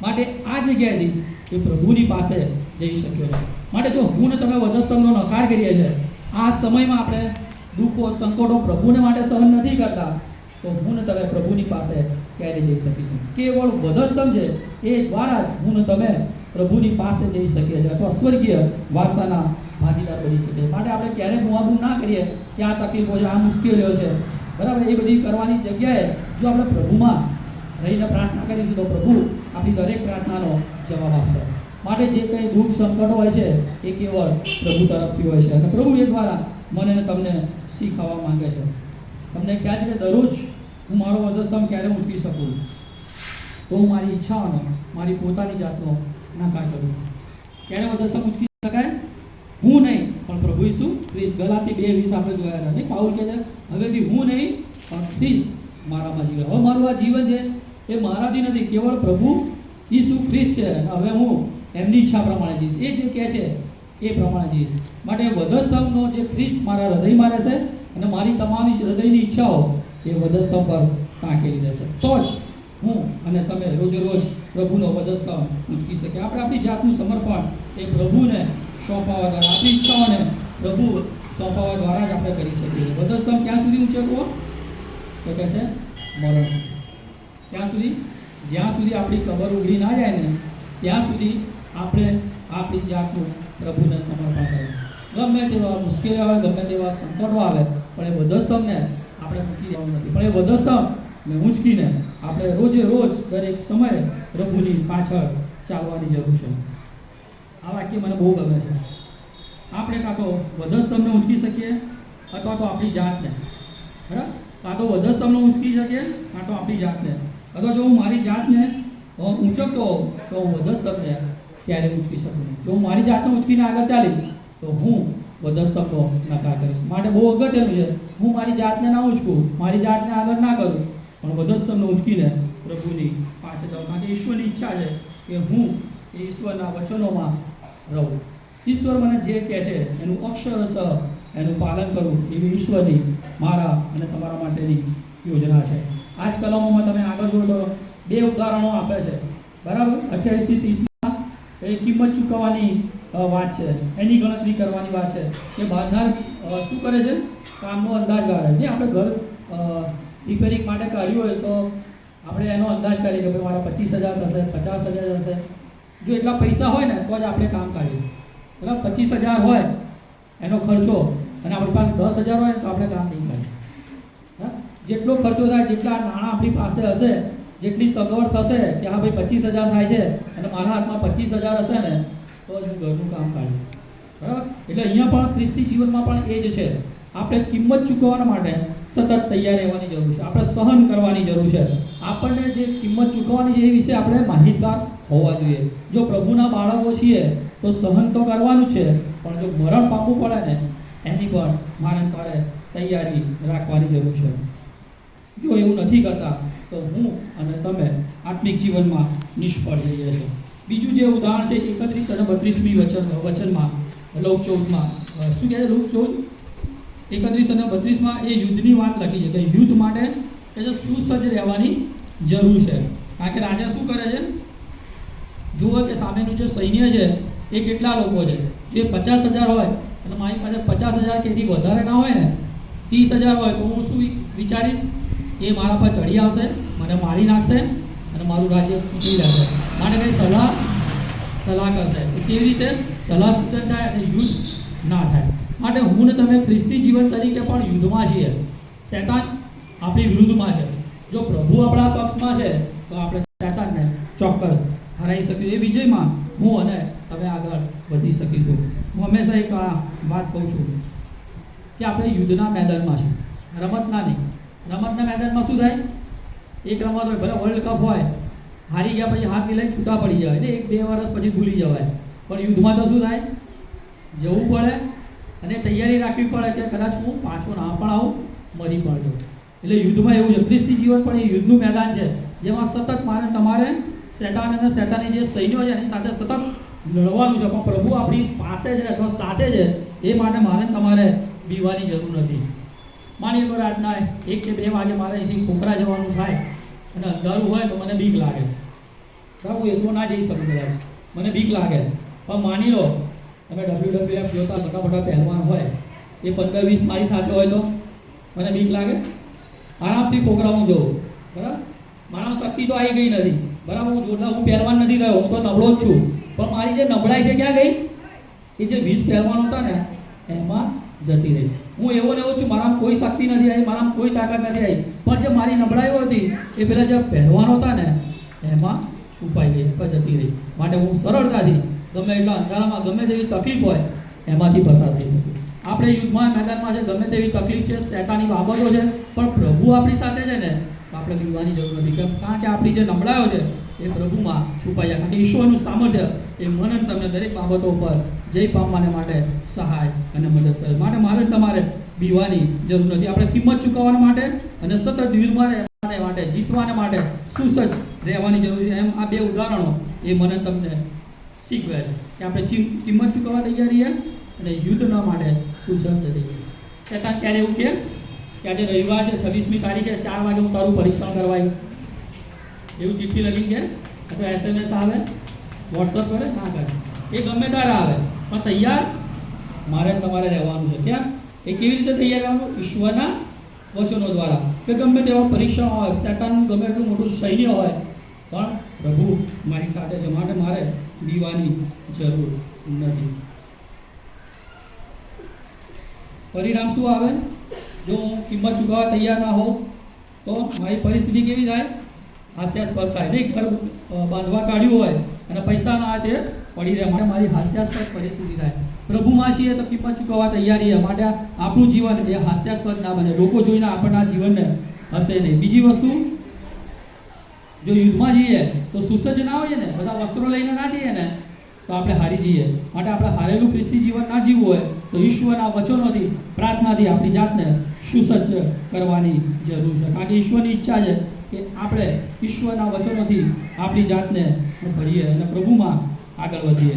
માટે આ જગ્યાએથી એ પ્રભુની પાસે જઈ શક્યો નથી. માટે જો હું ને તમે વધસ્તંભનો નકાર કરીએ છીએ, આ સમયમાં આપણે દુઃખો સંકટો પ્રભુને માટે સહન નથી કરતા, તો હું ને તમે પ્રભુની પાસે ક્યારે જઈ શકીશું? કેવળ વધસ્તંભ છે એ દ્વારા જ હું ને તમે પ્રભુની પાસે જઈ શકીએ છીએ અથવા સ્વર્ગીય વારસાના ભાગીદાર બની શકીએ. માટે આપણે ક્યારેય મુઆબુ ના કરીએ કે આ તકલીફો છે, આ મુશ્કેલીઓ છે, બરાબર. એ બધી કરવાની જગ્યાએ જો આપણે પ્રભુમાં રહીને પ્રાર્થના કરીશું તો પ્રભુ આપણી દરેક પ્રાર્થનાનો જવાબ આપશે. માટે જે કંઈ દુઃખ સંકટો હોય છે એ કેવળ પ્રભુ તરફથી હોય છે અને પ્રભુ એ દ્વારા મને અને તમને શીખવવા માંગે છે. તમને ખ્યાલ છે કે દરરોજ હું મારો વધસ્તંભ ક્યારે ઊંચકી શકું? તો હું મારી ઈચ્છાઓનો, મારી પોતાની જાતનો નકાર કરું. ક્યારે વધસ્તંભ ઊંચકી શકાય? હું નહીં પણ પ્રભુ ઈસુ ખ્રિસ્ત. ગલાતી 2:20 આપણે જોયા હતા નહીં? પાઉલ કહે છે હવેથી હું નહીં પણ ખ્રિસ્ત મારામાં જીવે. હવે મારું આ જીવન છે એ મારાથી નથી, કેવળ પ્રભુ ઈસુ ખ્રિસ્ત છે. હવે હું એમની ઈચ્છા પ્રમાણે જઈશ, એ જે કહે છે એ પ્રમાણે જઈશ. માટે વધસ્તંભનો જે ખ્રિસ્ત મારા હૃદયમાં રહેશે અને મારી તમામ હૃદયની ઈચ્છાઓ એ વધસ્તંભ પર ટાંકેલી રહેશે. તો જ હું અને તમે રોજે રોજ પ્રભુનો વધસ્તંભ ઊંચકી શકીએ. આપણે આપણી જાતનું સમર્પણ એ પ્રભુને સોંપાવા દ્વારા, આપણી ઈચ્છાઓને પ્રભુ સોંપાવા દ્વારા જ આપણે કરી શકીએ. વધસ્તંભ ક્યાં સુધી ઊંચકવો? તો કહે છે મરણ. ક્યાં સુધી? જ્યાં સુધી આપણી કબર ઉઘડી ના જાય ને ત્યાં સુધી આપણે આપણી જાતનું પ્રભુને સમર્પણ કરવું. ગમે તેવા મુશ્કેલી આવે, ગમે તેવા સંકટો આવે, પણ એ વધસ્તંભને આપણે મૂકી દેવાનું નથી. પણ એ વધસ્તંભને ઊંચકીને આપણે રોજે રોજ દરેક સમયે પ્રભુની પાછળ ચાલવાની જરૂર છે. આ વાક્ય મને બહુ ગમે છે. આપણે કાં તો વધસ્તંભને ઊંચકી શકીએ અથવા તો આપણી જાતને, બરાબર. કાં તો વધસ્તંભને ઊંચકી શકીએ કાં તો આપણી જાતને. અથવા જો હું મારી જાતને ઊંચકતો હોઉં તો હું વધસ્તંભને ક્યારે ઊંચકી શકું નહીં. જો હું મારી જાતને ઊંચકીને આગળ ચાલીશ તો હું વધસ્તંભનો નકાર કરીશ. માટે બહુ અગત્યનું છે હું મારી જાતને ના ઊંચકું, મારી જાતને આગળ ના કરું, પણ વધસ્તંભને ઊંચકીને પ્રભુની પાસે જાઉં. કારણ કે ઈશ્વરની ઈચ્છા છે કે હું એ ઈશ્વરના વચનોમાં રહું. ઈશ્વર મને જે કહે છે એનું અક્ષરશઃ એનું પાલન કરું, એવી ઈશ્વરની મારા અને તમારા માટેની યોજના છે. આ જ કલમોમાં તમે આગળ જોડો તો 2 ઉદાહરણો આપે છે, બરાબર. 28 થી 30 એ કિંમત ચૂકવવાની વાત છે, એની ગણતરી કરવાની વાત છે કે બાંધનાર શું કરે છે? કામનો અંદાજ કાઢે છે. આપણે ઘર રિપેરિંગ માટે કાઢ્યું હોય તો આપણે એનો અંદાજ કરીએ કે ભાઈ મારા 25,000 થશે, 50,000 થશે, જો એટલા પૈસા હોય ને તો જ આપણે કામ કાઢીએ. બરાબર, 25,000 હોય એનો ખર્ચો અને આપણી પાસે 10,000 હોય તો આપણે કામ નહીં કરીએ. હા, જેટલો ખર્ચો થાય, જેટલા નાણાં આપણી પાસે હશે, જેટલી સગવડ થશે કે હા ભાઈ 25,000 થાય છે અને મારા હાથમાં 25,000 હશે ને તો જ હું ઘરનું કામ કાઢીશ. બરાબર, એટલે અહીંયા પણ ખ્રિસ્તી જીવનમાં પણ એ જ છે. આપણે કિંમત ચૂકવવા માટે સતત તૈયાર રહેવાની જરૂર છે. આપણે સહન કરવાની જરૂર છે. આપણને જે કિંમત ચૂકવવાની છે એ વિશે આપણે માહિતગાર હોવા જોઈએ. જો પ્રભુના બાળકો છીએ તો સહન તો કરવાનું છે, પણ જો મરણ પામવું પડે ને એની પણ મારે તૈયારી રાખવાની જરૂર છે. જો એવું નથી કરતા તો હું અને તમે આત્મિક જીવનમાં નિષ્ફળ જઈએ છીએ. બીજું જે ઉદાહરણ છે 31 અને 32મી વચનમાં લોક 14માં શું કહે છે? લોક 14 31 અને 32માં એ યુદ્ધની વાત લખી છે કે યુદ્ધ માટે કે જે સુસજ્જ રહેવાની જરૂર છે. કારણ કે રાજા શું કરે છે? જુઓ કે સામેનું જે સૈન્ય છે એ કેટલા લોકો છે. જે 50,000 હોય અને મારી પાસે 50,000 કે એથી વધારે ના હોય ને, 30,000 હોય તો હું શું વિચારીશ? એ મારા પર ચડી આવશે, મને મારી નાખશે અને મારું રાજ્ય તૂટી રહેશે. માટે કંઈ સલાહ કરશે. કેવી રીતે સલાહ સૂચન થાય અને યુદ્ધ ના થાય. માટે હું ને તમે ખ્રિસ્તી જીવન તરીકે પણ યુદ્ધમાં છીએ. શૈતાન આપણી વિરુદ્ધમાં છે. જો પ્રભુ આપણા પક્ષમાં છે તો આપણે શૈતાનને ચોક્કસ હરાવી શકીએ. એ વિજયમાં હું અને તમે આગળ વધી શકીશું. હું હંમેશા એક વાત કહું છું કે આપણે યુદ્ધના મેદાનમાં છીએ, રમતના નહીં. રમતના મેદાનમાં શું થાય? એક રમત હોય, ભલે વર્લ્ડ કપ હોય, હારી ગયા પછી હાથ મિલાઈને છૂટા પડી જવાય ને 1-2 વર્ષ પછી ભૂલી જવાય. પણ યુદ્ધમાં તો શું થાય? જવું પડે અને તૈયારી રાખવી પડે કે કદાચ હું પાછો ના પણ આવું, મરી પણ જાઉં. એટલે યુદ્ધમાં એવું છે. ખ્રિસ્તી જીવન પણ એ યુદ્ધનું મેદાન છે જેમાં સતત તમારે શૈતાન અને શૈતાની જે સૈન્યો છે એની સાથે સતત લડવાનું છે. પણ પ્રભુ આપણી પાસે છે અથવા સાથે છે એ માટે મારે તમારે બીવાની જરૂર નથી. માની લો રાતના 1 કે 2 વાગે મારે અહીંથી ખોખરા જવાનું થાય અને અંધારું હોય તો મને બીક લાગે. બરાબર, હું એટલો ના જઈ શકું કદાચ, મને બીક લાગે. પણ માની લો તમે WWF જોતા મોટા પહેલવાન હોય, એ 15-20 મારી સાથે હોય તો મને બીક લાગે? આરામથી ખોખરા હું જોઉં. બરાબર, મારા શક્તિ તો આવી ગઈ નથી. બરાબર, હું પહેલવાન નથી રહ્યો, હું તો નબળો જ છું. પણ મારી જે નબળાઈ છે ક્યાં ગઈ? એ જે 20 પહેલવાન હતા ને એમાં જતી રહી. હું એવો ને એવો છું, મારામાં કોઈ શક્તિ નથી આવી, મારામાં કોઈ તાકાત નથી આવી. પણ જે મારી નબળાઈઓ હતી એ પેલા જે પહેલવાનો હતા ને એમાં છુપાઈ ગઈ, જતી રહી. માટે હું સરળતાથી ગમે એટલા અંધારામાં ગમે તેવી તકલીફ હોય એમાંથી પસાર થઈ શકું. આપણે યુદ્ધમાં મેદાનમાં છે, ગમે તેવી તકલીફ છે, શૈતાની બાબતો છે, પણ પ્રભુ આપણી સાથે છે ને તો આપણે બીવાની જરૂર નથી. કારણ કે આપણી જે નબળાઈઓ છે એ પ્રભુમાં છુપાઈ જાય. કારણ કે ઈશ્વરનું સામર્થ્ય એ મને તમને દરેક બાબતો ઉપર જય પામવાને માટે સહાય અને મદદ કરે. માટે મારે તમારે બીવાની જરૂર નથી. આપણે કિંમત ચૂકવવા માટે અને સતત યુદ્ધમાં રહેવા માટે, જીતવાને માટે સુસજ્જ રહેવાની જરૂર છે. એમ આ 2 ઉદાહરણો એ મને તમને શીખવે કે આપણે કિંમત ચૂકવવા તૈયાર રહીએ અને યુદ્ધના માટે સુસજ્જ રહીએ. શૈતાન ક્યારે એવું કે આજે રવિવાર છે, 26મી તારીખે 4 વાગે હું તારું પરીક્ષણ કરવાય એવું ચિઠ્ઠી લખી કે અથવા SMS આવે, વોટ્સઅપ કરે, ના કરે, એ ગમે ત્યારે આવે, પણ તૈયાર મારે તમારે રહેવાનું છે. ક્યાં? એ કેવી રીતે તૈયાર રહેવાનું? ઈશ્વરના વચનો દ્વારા. કે ગમે તેવા પરીક્ષા હોય, શૈતાન ગમે એટલું મોટું સૈન્ય હોય, પણ પ્રભુ મારી સાથે છે. માટે મારે બીવાની જરૂર નથી. પરિણામ શું આવે? જો હું કિંમત ચૂકવવા તૈયાર ના હોઉં તો મારી પરિસ્થિતિ કેવી થાય? હાસ્યાસ્પદ થાય. નહીં, ઘર બાંધવા કાઢ્યું હોય અને પૈસા ના તે પડી રહે, માટે મારી હાસ્યાસ્પદ પરિસ્થિતિ થાય. પ્રભુમાં છીએ તો કિંમત ચૂકવવા તૈયારી, માટે આપણું જીવન એ હાસ્યાસ્પદ ના બને. લોકો જોઈને આપણના જીવનને હશે નહીં. બીજી વસ્તુ, જો યુદ્ધમાં જઈએ તો સુસજ્જ ના હોઈએ ને, બધા વસ્ત્રો લઈને ના જઈએ ને તો આપણે હારી જઈએ. માટે આપણે હારેલું ખ્રિસ્તી જીવન ના જીવવું હોય તો ઈશ્વરના વચનોથી, પ્રાર્થનાથી આપણી જાતને સુસજ્જ કરવાની જરૂર છે. કારણ કે ઈશ્વરની ઈચ્છા છે કે આપણે ઈશ્વરના વચનોથી આપણી જાતને ભરીએ અને પ્રભુમાં આગળ વધીએ.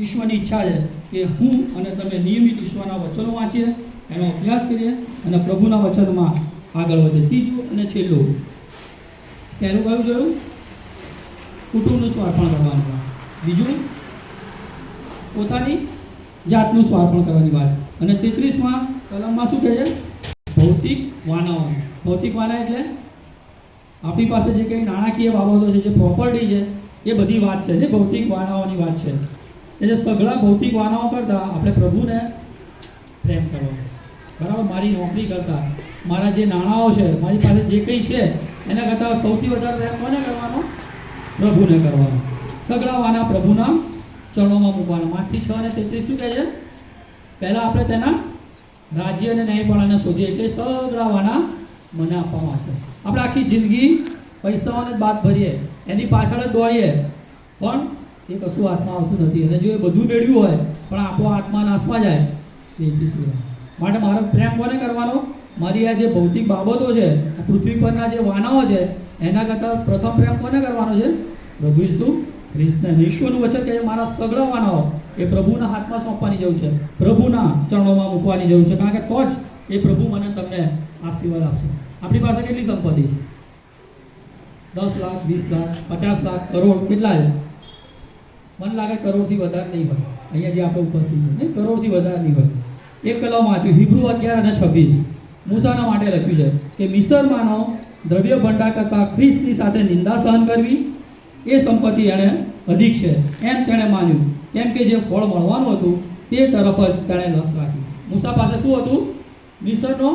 ઈશ્વરની ઈચ્છા છે કે હું અને તમે નિયમિત ઈશ્વરના વચનો વાંચીએ, એનો અભ્યાસ કરીએ અને પ્રભુના વચનમાં આગળ વધીએ. ત્રીજું અને છેલ્લું, પહેલું કયું જોયું? કુટુંબનું સ્વાર્પણ કરવાનું. બીજું, પોતાની જાતનું સ્વાર્પણ કરવાની વાત. અને 33માં કલમમાં શું કહે છે? ભૌતિક વાનાઓ. ભૌતિક વાના એટલે આપણી પાસે જે કંઈ નાણાકીય બાબતો છે, જે પ્રોપર્ટી છે, એ બધી વાત છે, જે ભૌતિક વાનાઓની વાત છે. એટલે સઘળા ભૌતિક વાનાઓ કરતાં આપણે પ્રભુને પ્રેમ કરવો. બરાબર, મારી નોકરી કરતાં, મારા જે નાણાંઓ છે, મારી પાસે જે કંઈ છે એના કરતાં સૌથી વધારે પ્રેમ કોને કરવાનો? પ્રભુને કરવાનો. સઘળા વાના પ્રભુના ચરણોમાં મૂકવાના. 5 થી 6 અને 33 શું કહે છે? પહેલાં આપણે તેના રાજ્ય અને ન્યાયપણાને શોધીએ એટલે સઘળા વાના મને આપવામાં આવશે. આપણે આખી જિંદગી પૈસાઓને જ બાદ ભરીએ, એની પાછળ જ દોડીએ, પણ એ કશું હાથમાં આવતું નથી. અને જો એ બધું મેળવ્યું હોય પણ આપણો આત્મા નાશમાં જાય તેથી શું? માટે મારો પ્રેમ કોને કરવાનો? મારી આ જે ભૌતિક બાબતો છે, આ પૃથ્વી પરના જે વાનાઓ છે, એના કરતાં પ્રથમ પ્રેમ કોને કરવાનો છે? પ્રભુ ઈસુ ખ્રિસ્તને. ઈશ્વરનું વચન કહે છે મારા સઘળા વાનાઓ એ પ્રભુના હાથમાં સોંપવાની જવું છે, પ્રભુના ચરણોમાં મૂકવાની જવું છે, કારણ કે તો જ એ પ્રભુ મને તમને આશીર્વાદ આપશે. આપણી પાસે કેટલી સંપત્તિ છે? 10 લાખ, 20 લાખ, 50 લાખ, કરોડ, કેટલા છે? મને લાગે કરોડથી વધારે નહીં હોય અહીંયા જે આપણે ઉપસ્થિત છે, નહીં, કરોડથી વધારે નહીં હોય. એક કલમ વાંચ્યું, હિબ્રુ 11 અને 26, મૂસાના માટે લખ્યું છે કે મિસરમાંનો દ્રવ્ય ભંડાર કરતાં ખ્રિસ્તની સાથે નિંદા સહન કરવી એ સંપત્તિ એણે અધિક છે એમ તેણે માન્યું, કેમ કે જે ફળ મળવાનું હતું તે તરફ જ તેણે લક્ષ રાખ્યું. મૂસા પાસે શું હતું? મિસરનો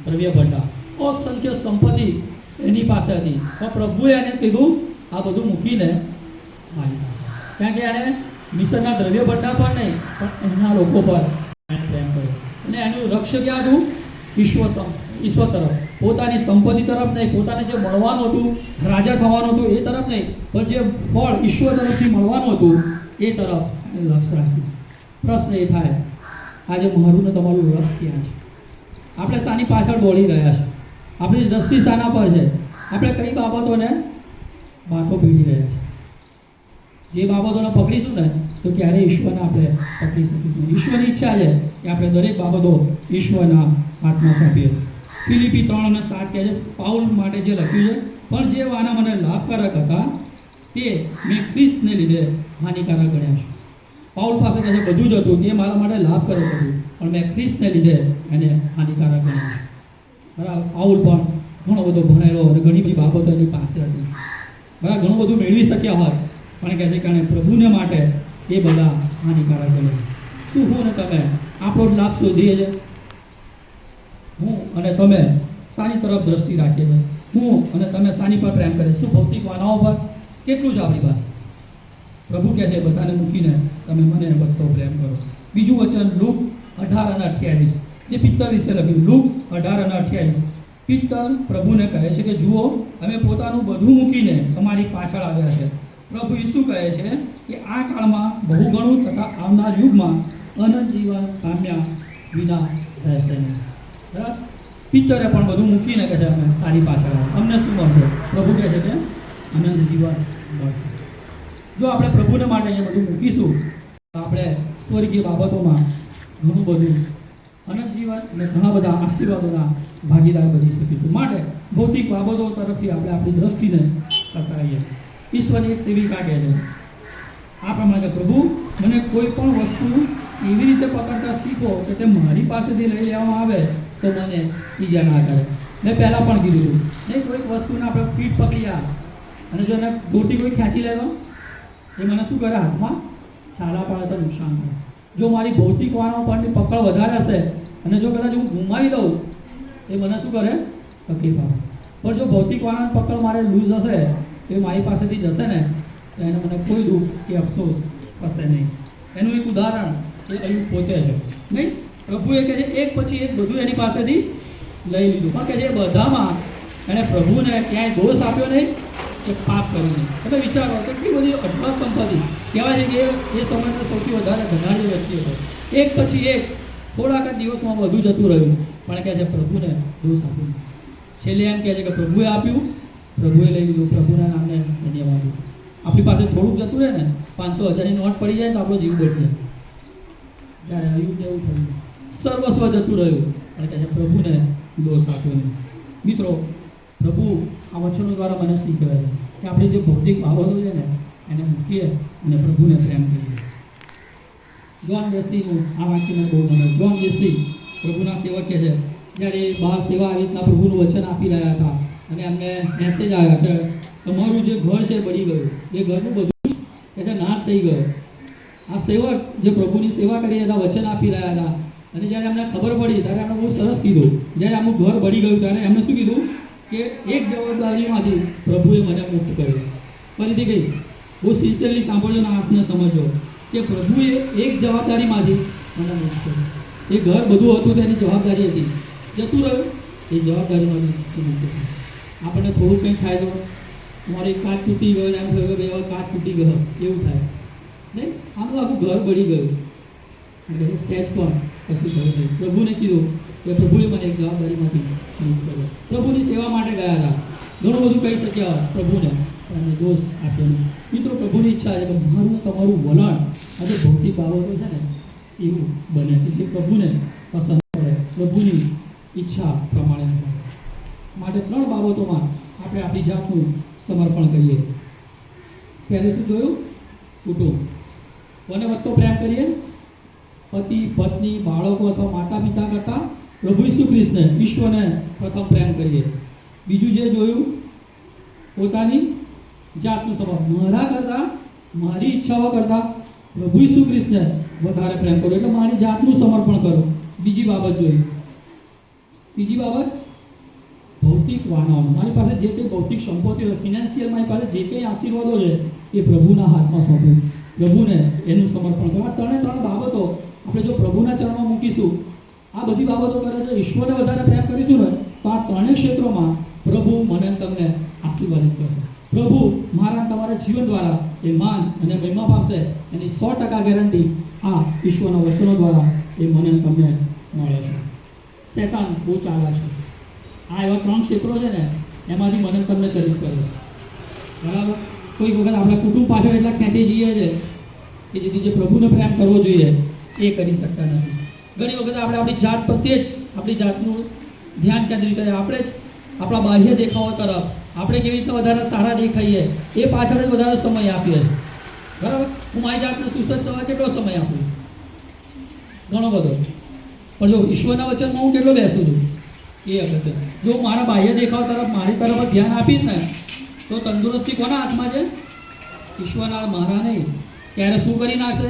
દ્રવ્ય ભંડાર, અસંખ્ય સંપત્તિ એની પાસે હતી, પણ પ્રભુએ એને કીધું આ બધું મૂકીને મારી નાખ. કારણ કે એણે મિસરના દ્રવ્ય ભંડાર પર નહીં પણ એના લોકો પર પ્રેમ કર્યો. અને એનું લક્ષ્ય ક્યાં હતું? ઈશ્વર તરફ, પોતાની સંપત્તિ તરફ નહીં, પોતાને જે મળવાનું હતું, રાજા થવાનું હતું એ તરફ નહીં, પણ જે ફળ ઈશ્વર તરફથી મળવાનું હતું એ તરફ લક્ષ્ય રાખ્યું. પ્રશ્ન એ થાય, આજે મારું ને તમારું રસ ક્યાં છે? આપણે શાની પાછળ દોડી રહ્યા છે? આપણી દ્રષ્ટિ શાના પર છે? આપણે કઈ બાબતોને બાટો ભીડી રહ્યા છે? જે બાબતોને પકડીશું ને તો ક્યારે ઈશ્વરને આપણે પકડી શકીશું. ઈશ્વરની ઈચ્છા છે કે આપણે દરેક બાબતો ઈશ્વરના હાથમાં સોંપીએ. ફિલિપી 3 અને 7 કહે છે, પાઉલ માટે જે લખ્યું છે, પણ જે વાના મને લાભકારક હતા તે મેં ખ્રિસ્તને લીધે હાનિકારક ગણ્યા છે. પાઉલ પાસે કહે છે બધું જ હતું એ મારા માટે લાભકારક હતું, પણ મેં ખ્રિસ્તને લીધે એને હાનિકારક ગણ્યા છે. બરાબર, પાઉલ પણ ઘણો બધો ભણેલો અને ઘણી બધી બાબતો એની પાસે હતી. બરાબર, ઘણું બધું મેળવી શક્યા હોય પણ કહે છે કે પ્રભુને માટે એ બધા હાનિકારક બને. શું હું અને તમે આપણો જ લાભ શોધીએ છીએ? હું અને તમે શાની તરફ દ્રષ્ટિ રાખીએ છીએ? હું અને તમે શાની પર પ્રેમ કરીએ? શું ભૌતિક વાનાઓ પર? કેટલું છે આપણી પાસે? પ્રભુ કહે છે બધાને મૂકીને તમે મને બધો પ્રેમ કરો. બીજું વચન લુક 18 અને 28, જે પિત્તર વિશે લખ્યું. લુક 18 અને 28, પિત્તર પ્રભુને કહે છે કે જુઓ અમે પોતાનું બધું મૂકીને તમારી પાછળ આવ્યા છે. પ્રભુ ઈસુ કહે છે કે આ કાળમાં બહુ ઘણું તથા આવનાર યુગમાં અનંત જીવન પામ્યા વિના રહેશે નહીં. બરાબર, પિત્તરે પણ બધું મૂકીને કહે છે અમે તારી પાછળ આવ્યા. અમને શું મળશે? પ્રભુ કહે છે કે અનંત જીવન મળશે. જો આપણે પ્રભુને માટે અહીંયા બધું મૂકીશું તો આપણે સ્વર્ગીય બાબતોમાં ઘણું બધું અનંત જીવન અને ઘણા બધા આશીર્વાદોના ભાગીદાર બની શકીશું. માટે ભૌતિક બાબતો તરફથી આપણે આપણી દ્રષ્ટિને કસાઈએ. ઈશ્વરની એક સેવિકા કહે છે આ પ્રમાણે, પ્રભુ મને કોઈ પણ વસ્તુ એવી રીતે પકડતા શીખો કે તે મારી પાસેથી લઈ લેવામાં આવે તો મને ઈજા ના કરે. મેં પહેલાં પણ કીધું નહીં, કોઈક વસ્તુને આપણે પીઠ પકડ્યા અને જો એને ગોટી કોઈ ખેંચી લેતો એ મને શું કરે? હાથમાં છાલા પાડે તો નુકસાન કરે. જો મારી ભૌતિક વાળો પરની પકડ વધારે હશે અને જો કદાચ હું ગુમાવી દઉં એ મને શું કરે? તકલીફ આવે. પણ જો ભૌતિક વાળાની પકડ મારે લૂઝ હશે એ મારી પાસેથી જશે ને તો એને મને કોઈ દુઃખ કે અફસોસ થશે નહીં. એનું એક ઉદાહરણ એ અયુબ પોતે છે. નહીં, પ્રભુએ કહે છે એક પછી એક બધું એની પાસેથી લઈ લીધું, પણ કે જે બધામાં એણે પ્રભુને ક્યાંય દોષ આપ્યો નહીં કે પાપ કર્યું નહીં. એટલે વિચારો કેટલી બધી અઢળક સંપત્તિ. કહેવાય છે કે એ સમયનો સૌથી વધારે ધનાઢ્ય વ્યક્તિ હતો. એક પછી એક થોડાક જ દિવસમાં બધું જતું રહ્યું, પણ કહે છે પ્રભુને દોષ આપ્યો. છેલ્લે એમ કહે છે કે પ્રભુએ આપ્યું, પ્રભુએ લઈ લીધું, પ્રભુના નામને ધન્યવાદ. આપણી પાસે થોડુંક જતું રહે ને, 500,000ની નોટ પડી જાય તો આપણો જીવ બળી જાય. જ્યારે અયુબ એવું થયું, સર્વસ્વ જતું રહ્યું, અને કહે છે પ્રભુને દોષ આપ્યો નહીં. મિત્રો, પ્રભુ આ વચનો દ્વારા મને શીખવે છે કે આપણી જે ભૌતિક બાબતો છે ને એને મૂકીએ અને પ્રભુને પ્રેમ કરીએ. જોન વેસ્લીનું આ વાક્ય મને બહુ ગમે. જોન વેસ્લી પ્રભુના સેવક છે. જ્યારે બહાર સેવા આવી રીતના પ્રભુનું વચન આપી રહ્યા હતા અને એમને મેસેજ આવ્યા કે તમારું જે ઘર છે બળી ગયું, એ ઘરનું બધું જ એટલે નાશ થઈ ગયો. આ સેવક જે પ્રભુની સેવા કરી હતા, વચન આપી રહ્યા હતા, અને જ્યારે એમને ખબર પડી ત્યારે એમણે બહુ સરસ કીધું. જ્યારે આમનું ઘર બળી ગયું ત્યારે એમણે શું કીધું કે એક જવાબદારીમાંથી પ્રભુએ મને મુક્ત કર્યો. ફરીથી કહીશ, બહુ સિન્સિયરલી સાંભળજો ને આપને સમજો કે પ્રભુએ એક જવાબદારીમાંથી મને મુક્ત કર્યો. એ ઘર બધું હતું તેની જવાબદારી હતી, જતું રહ્યું, એ જવાબદારીમાંથી મુક્ત કર્યું. આપણને થોડું કંઈ થાય તો મારી કાચ તૂટી ગયો ને એમ થયું કે ભાઈ હવે કાચ તૂટી ગયો એવું થાય નહીં. આનું આખું ઘર બળી ગયું એટલે સહેજ પણ કશું થયું નહીં. પ્રભુને કીધું કે પ્રભુએ મને એક જવાબદારીમાંથી મુક્ત કર્યો. પ્રભુની સેવા માટે ગયા હતા, ઘણું બધું કહી શક્યા પ્રભુને, પણ એમને દોષ આપ્યો નહીં. મિત્રો, પ્રભુની ઈચ્છા છે કે મારું તમારું વલણ આજે ભૌતિક બાબતો છે ને એવું બને કે જે પ્રભુને પસંદ કરે, પ્રભુની ઈચ્છા પ્રમાણે થાય. માટે 3 બાબતોમાં આપણે આપણી જાતનું સમર્પણ કરીએ. પહેલું શું જોયું? કુટુંબ. કોને વધતો પ્રેમ કરીએ? પતિ, પત્ની, બાળકો અથવા માતા પિતા કરતાં પ્રભુ ઈસુ ખ્રિસ્તને, ઈશ્વરને પ્રથમ પ્રેમ કરીએ. બીજું જે જોયું, પોતાની જાતનું સમર્પણ. મારા કરતાં, મારી ઈચ્છાઓ કરતાં પ્રભુ ઈસુ ખ્રિસ્તને વધારે પ્રેમ કરો, એટલે મારી જાતનું સમર્પણ કરો. બીજી બાબત જોઈ. બીજી બાબત ભૌતિક વાનાઓ. મારી પાસે જે કંઈ ભૌતિક સંપત્તિ હોય, ફિનાન્શિયલ મારી પાસે જે કંઈ આશીર્વાદો છે એ પ્રભુના હાથમાં સોંપું, પ્રભુને એનું સમર્પણ કરો. આ 3 બાબતો આપણે જો પ્રભુના ચરણમાં મૂકીશું, આ બધી બાબતો કરે છે, ઈશ્વરને વધારે પ્રેમ કરીશું ને, તો આ 3 ક્ષેત્રોમાં પ્રભુ મને તમને આશીર્વાદિત કરશે. પ્રભુ મારા તમારા જીવન દ્વારા એ માન અને મહિમા પામશે, એની 100% ગેરંટી આ ઈશ્વરના વચનો દ્વારા એ મને તમને મળે છે. શેતાન બહુ ચાલાક છે. આ એવા 3 ક્ષેત્રો છે ને, એમાંથી મને તમને ચરિત કરે છે. બરાબર? કોઈ વખત આપણે કુટુંબ પાછળ એટલા ખેંચી જઈએ છે કે જેથી જે પ્રભુને પ્રેમ કરવો જોઈએ એ કરી શકતા નથી. ઘણી વખત આપણે આપણી જાત પ્રત્યે જ આપણી જાતનું ધ્યાન કેન્દ્રિત કરીએ, આપણે જ આપણા બાહ્ય દેખાવો તરફ, આપણે કેવી રીતે વધારે સારા દેખાઈએ એ પાછળ જ વધારે સમય આપીએ. બરાબર? હું મારી જાતને સુસજ્જ થવા કેટલો સમય આપું? ઘણો બધો. પણ જો ઈશ્વરના વચનમાં હું કેટલો બેસું છું એ અગત્ય. જો મારા બાહ્ય દેખાવ તરફ, મારી તરફ ધ્યાન આપીશ ને, તો તંદુરસ્તી કોના હાથમાં છે? ઈશ્વરના, મારા નહીં. ત્યારે શું કરી નાખશે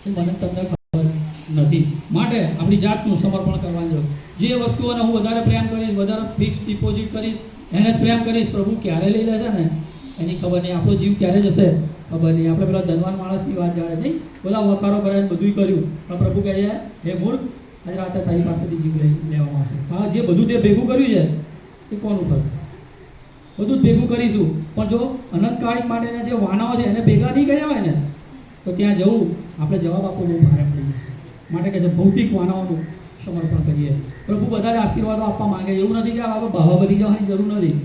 એ મને તમને ખબર નથી. માટે આપણી જાતનું સમર્પણ કરવાનું. જે વસ્તુઓને હું વધારે પ્રેમ કરીશ, વધારે ફિક્સ ડિપોઝિટ કરીશ, એને જ પ્રેમ કરીશ, પ્રભુ ક્યારે લઈ લેશે ને એની ખબર નહીં. આપણો જીવ ક્યારે જશે ખબર નહીં. આપણે પેલા ધનવાન માણસની વાત જાણે નહીં, બધા વકારો કરે બધું કર્યું, પણ પ્રભુ કહે છે હે મૂર્ખ, આજે રાતે તારી પાસેથી જીવ લેવામાં આવશે. હા, જે બધું તે ભેગું કર્યું છે એ કોનું થશે? બધું જ ભેગું કરીશું, પણ જો અનંતકાળ માટેના જે વાનાઓ છે એને ભેગા નહીં કર્યા હોય ને, તો ત્યાં જવું આપણે જવાબ આપવો બહુ ભારે પડી જશે. માટે કે જે ભૌતિક વાનાઓનું સમર્પણ કરીએ. પ્રભુ બધાને આશીર્વાદો આપવા માંગે. એવું નથી કે આપણે ભાવા બધી જવાની જરૂર નથી,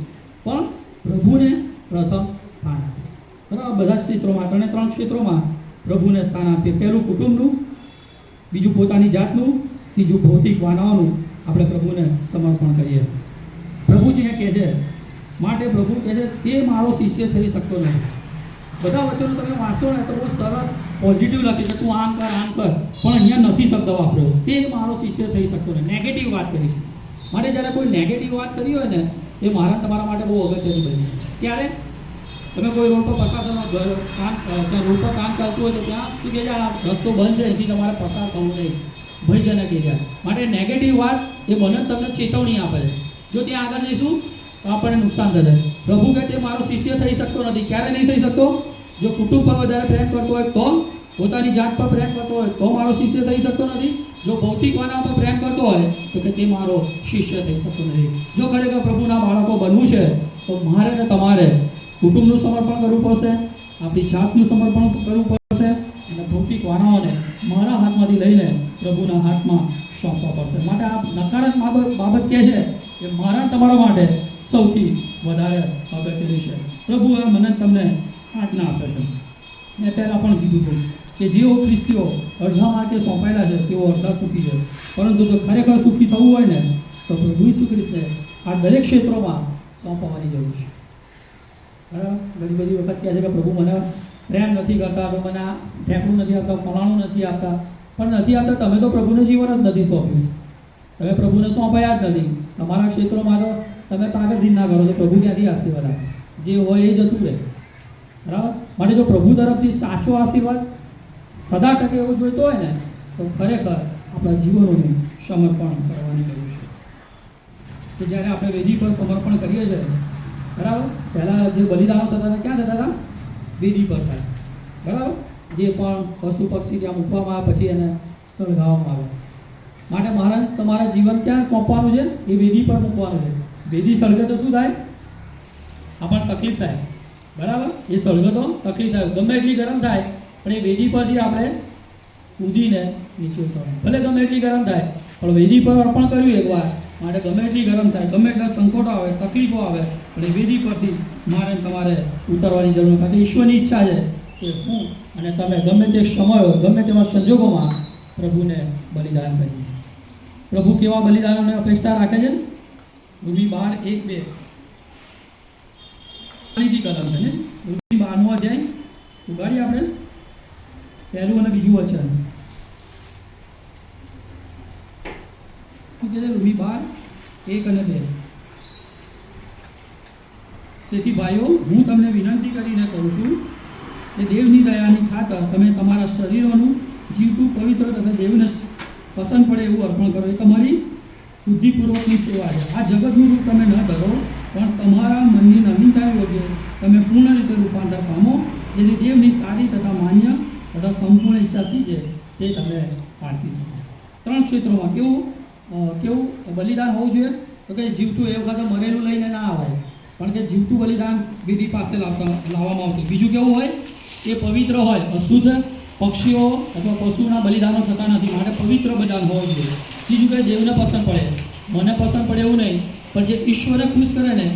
પણ પ્રભુને પ્રથમ સ્થાન આપીએ. બરાબર? બધા જ ક્ષેત્રોમાં, 3 ક્ષેત્રોમાં પ્રભુને સ્થાન આપીએ. પહેલું કુટુંબનું, બીજું પોતાની જાતનું, ત્રીજું ભૌતિક વાનાઓનું આપણે પ્રભુને સમર્પણ કરીએ. પ્રભુજી કહે છે, માટે પ્રભુ કહે છે તે મારો શિષ્ય થઈ શકતો નથી. બધા વચનો તમે વાંચો ને તો બહુ સરસ પોઝિટિવ લખી છે, તું આમ કર આમ કર, પણ અહીંયા નથી શબ્દ વાપર્યો, તે મારો શિષ્ય થઈ શકતો નથી. નેગેટિવ વાત કરી છે. માટે જ્યારે કોઈ નેગેટિવ વાત કરી હોય ને, એ મારા તમારા માટે બહુ અગત્યની બની. ત્યારે તમે કોઈ રોડ પર પસાર થવાનો, ત્યાં રોડ પર કામ ચાલતું હોય તો ત્યાં શું કહે છે, આ રસ્તો બંધ છે, એથી તમારે પસાર થવું નહીં, ભયજનક એરિયા. માટે નેગેટિવ વાત એ મને તમને ચેતવણી આપે છે. જો ત્યાં આગળ જઈશું તો આપણને નુકસાન થશે. પ્રભુ કહે તે મારો શિષ્ય થઈ શકતો નથી. ક્યારે નહીં થઈ શકતો? જો કુટુંબ પર વધારે પ્રેમ કરતો હોય તો, પોતાની જાત પર પ્રેમ કરતો હોય તો મારો શિષ્ય થઈ શકતો નથી. જો ભૌતિક વાના પર પ્રેમ કરતો હોય તો કે તે મારો શિષ્ય થઈ શકતો નથી. જો ખરેખર પ્રભુના બાળકો બનવું છે તો મારે ને તમારે કુટુંબનું સમર્પણ કરવું પડશે, આપણી જાતનું સમર્પણ કરવું પડશે, અને ભૌતિક વાનાઓને મારા હાથમાંથી લઈને પ્રભુના હાથમાં સોંપવા પડશે. માટે આ નકારાત્મક બાબત કહે છે કે મારા તમારા માટે સૌથી વધારે અગત્યની છે. પ્રભુએ મને તમને આજ્ઞા આપે છે. મેં પહેલાં પણ કીધું હતું કે જેઓ ખ્રિસ્તીઓ અડધા માટે સોંપાયેલા છે તેઓ અડધા સુખી છે. પરંતુ જો ખરેખર સુખી થવું હોય ને તો પ્રભુ ઈસુ ખ્રિસ્તને આ દરેક ક્ષેત્રોમાં સોંપવાની જરૂર છે. બરાબર? ઘણી બધી વખત કહે છે કે પ્રભુ મને પ્રેમ નથી કરતા, તો મને આ ઢેકણું નથી આપતા, ફલાણું નથી આપતા. પણ નથી આપતા, તમે તો પ્રભુને જીવન જ નથી સોંપ્યું, તમે પ્રભુને સોંપાયા જ નથી. તમારા ક્ષેત્રોમાં તો તમે તાકતથી ના કરો તો પ્રભુ ક્યાંથી આશીર્વાદ આપે? જે હોય એ જતું રહે, બરાબર. માટે જો પ્રભુ તરફથી સાચો આશીર્વાદ સદા ટકે એવો જોઈતો હોય ને તો ખરેખર આપણા જીવનોનું સમર્પણ કરવાની જરૂર છે. તો જ્યારે આપણે વેદી પર સમર્પણ કરીએ છીએ, બરાબર, પહેલાં જે બલિદાનો થતા હતા ક્યાં થતા હતા? વેદી પર થાય, બરાબર. જે પણ પશુ પક્ષી ત્યાં મૂકવામાં આવે પછી એને સળગાવવામાં આવે. માટે મારા તમારા જીવન ક્યાં સોંપવાનું છે? એ વેદી પર મૂકવાનું છે. વેદી સળગે તો શું થાય? આપણને તકલીફ થાય, બરાબર. એ સળગે તો તકલીફ થાય, ગમે એટલી ગરમ થાય પણ એ વેદી પરથી આપણે કૂદીને નીચે ઉતરવાનું. ભલે ગમે એટલી ગરમ થાય પણ વેદી પર અર્પણ કર્યું એકવાર, માટે ગમે એટલી ગરમ થાય, ગમે એટલા સંકટો આવે, તકલીફો આવે, પણ એ વેદી પરથી મારે તમારે ઉતરવાની જરૂર. કારણ કે ઈશ્વરની ઈચ્છા છે કે હું અને તમે ગમે તે સમય હોય, ગમે તેવા સંજોગોમાં પ્રભુને બલિદાન કરીએ. પ્રભુ કેવા બલિદાનોની અપેક્ષા રાખે છે? રૂમી 12:1-2 ફરીથી કલમ છે ને, રૂમી 12નો અધ્યાય ઉગાડી આપણે પહેલું અને બીજું વચન. શું કહે છે? રૂમી 12:1-2. તેથી ભાઈઓ, હું તમને વિનંતી કરીને કહું છું કે દેવની દયાની ખાતર તમે તમારા શરીરોનું જીવતું પવિત્ર તથા દેવને પસંદ પડે એવું અર્પણ કરો. એ તમારી બુદ્ધિપૂર્વકની સેવા છે. આ જગતનું રૂપ તમે ન ધરો, પણ તમારા મનની નવીનતા યોગ્ય તમે પૂર્ણ રીતે રૂપાંતર પામો, જેથી દેવની સારી તથા માન્ય તથા સંપૂર્ણ ઈચ્છા શી છે તે તમે પારખી શકો. 3 ક્ષેત્રોમાં કેવું બલિદાન હોવું જોઈએ? તો કે જીવતું એ વખતે મરેલું લઈને ના આવાય, પણ કે જીવતું બલિદાન વિધિ પાસે લાવવામાં આવતું. બીજું કેવું હોય? એ પવિત્ર હોય, અશુદ્ધ પક્ષીઓ અથવા પશુના બલિદાનો થતા નથી, માટે પવિત્ર બલિદાન હોવું જોઈએ. બીજું કે દેવને પસંદ પડે, મને પસંદ પડે એવું નહીં, પણ જે ઈશ્વરે ખુશ કરે ને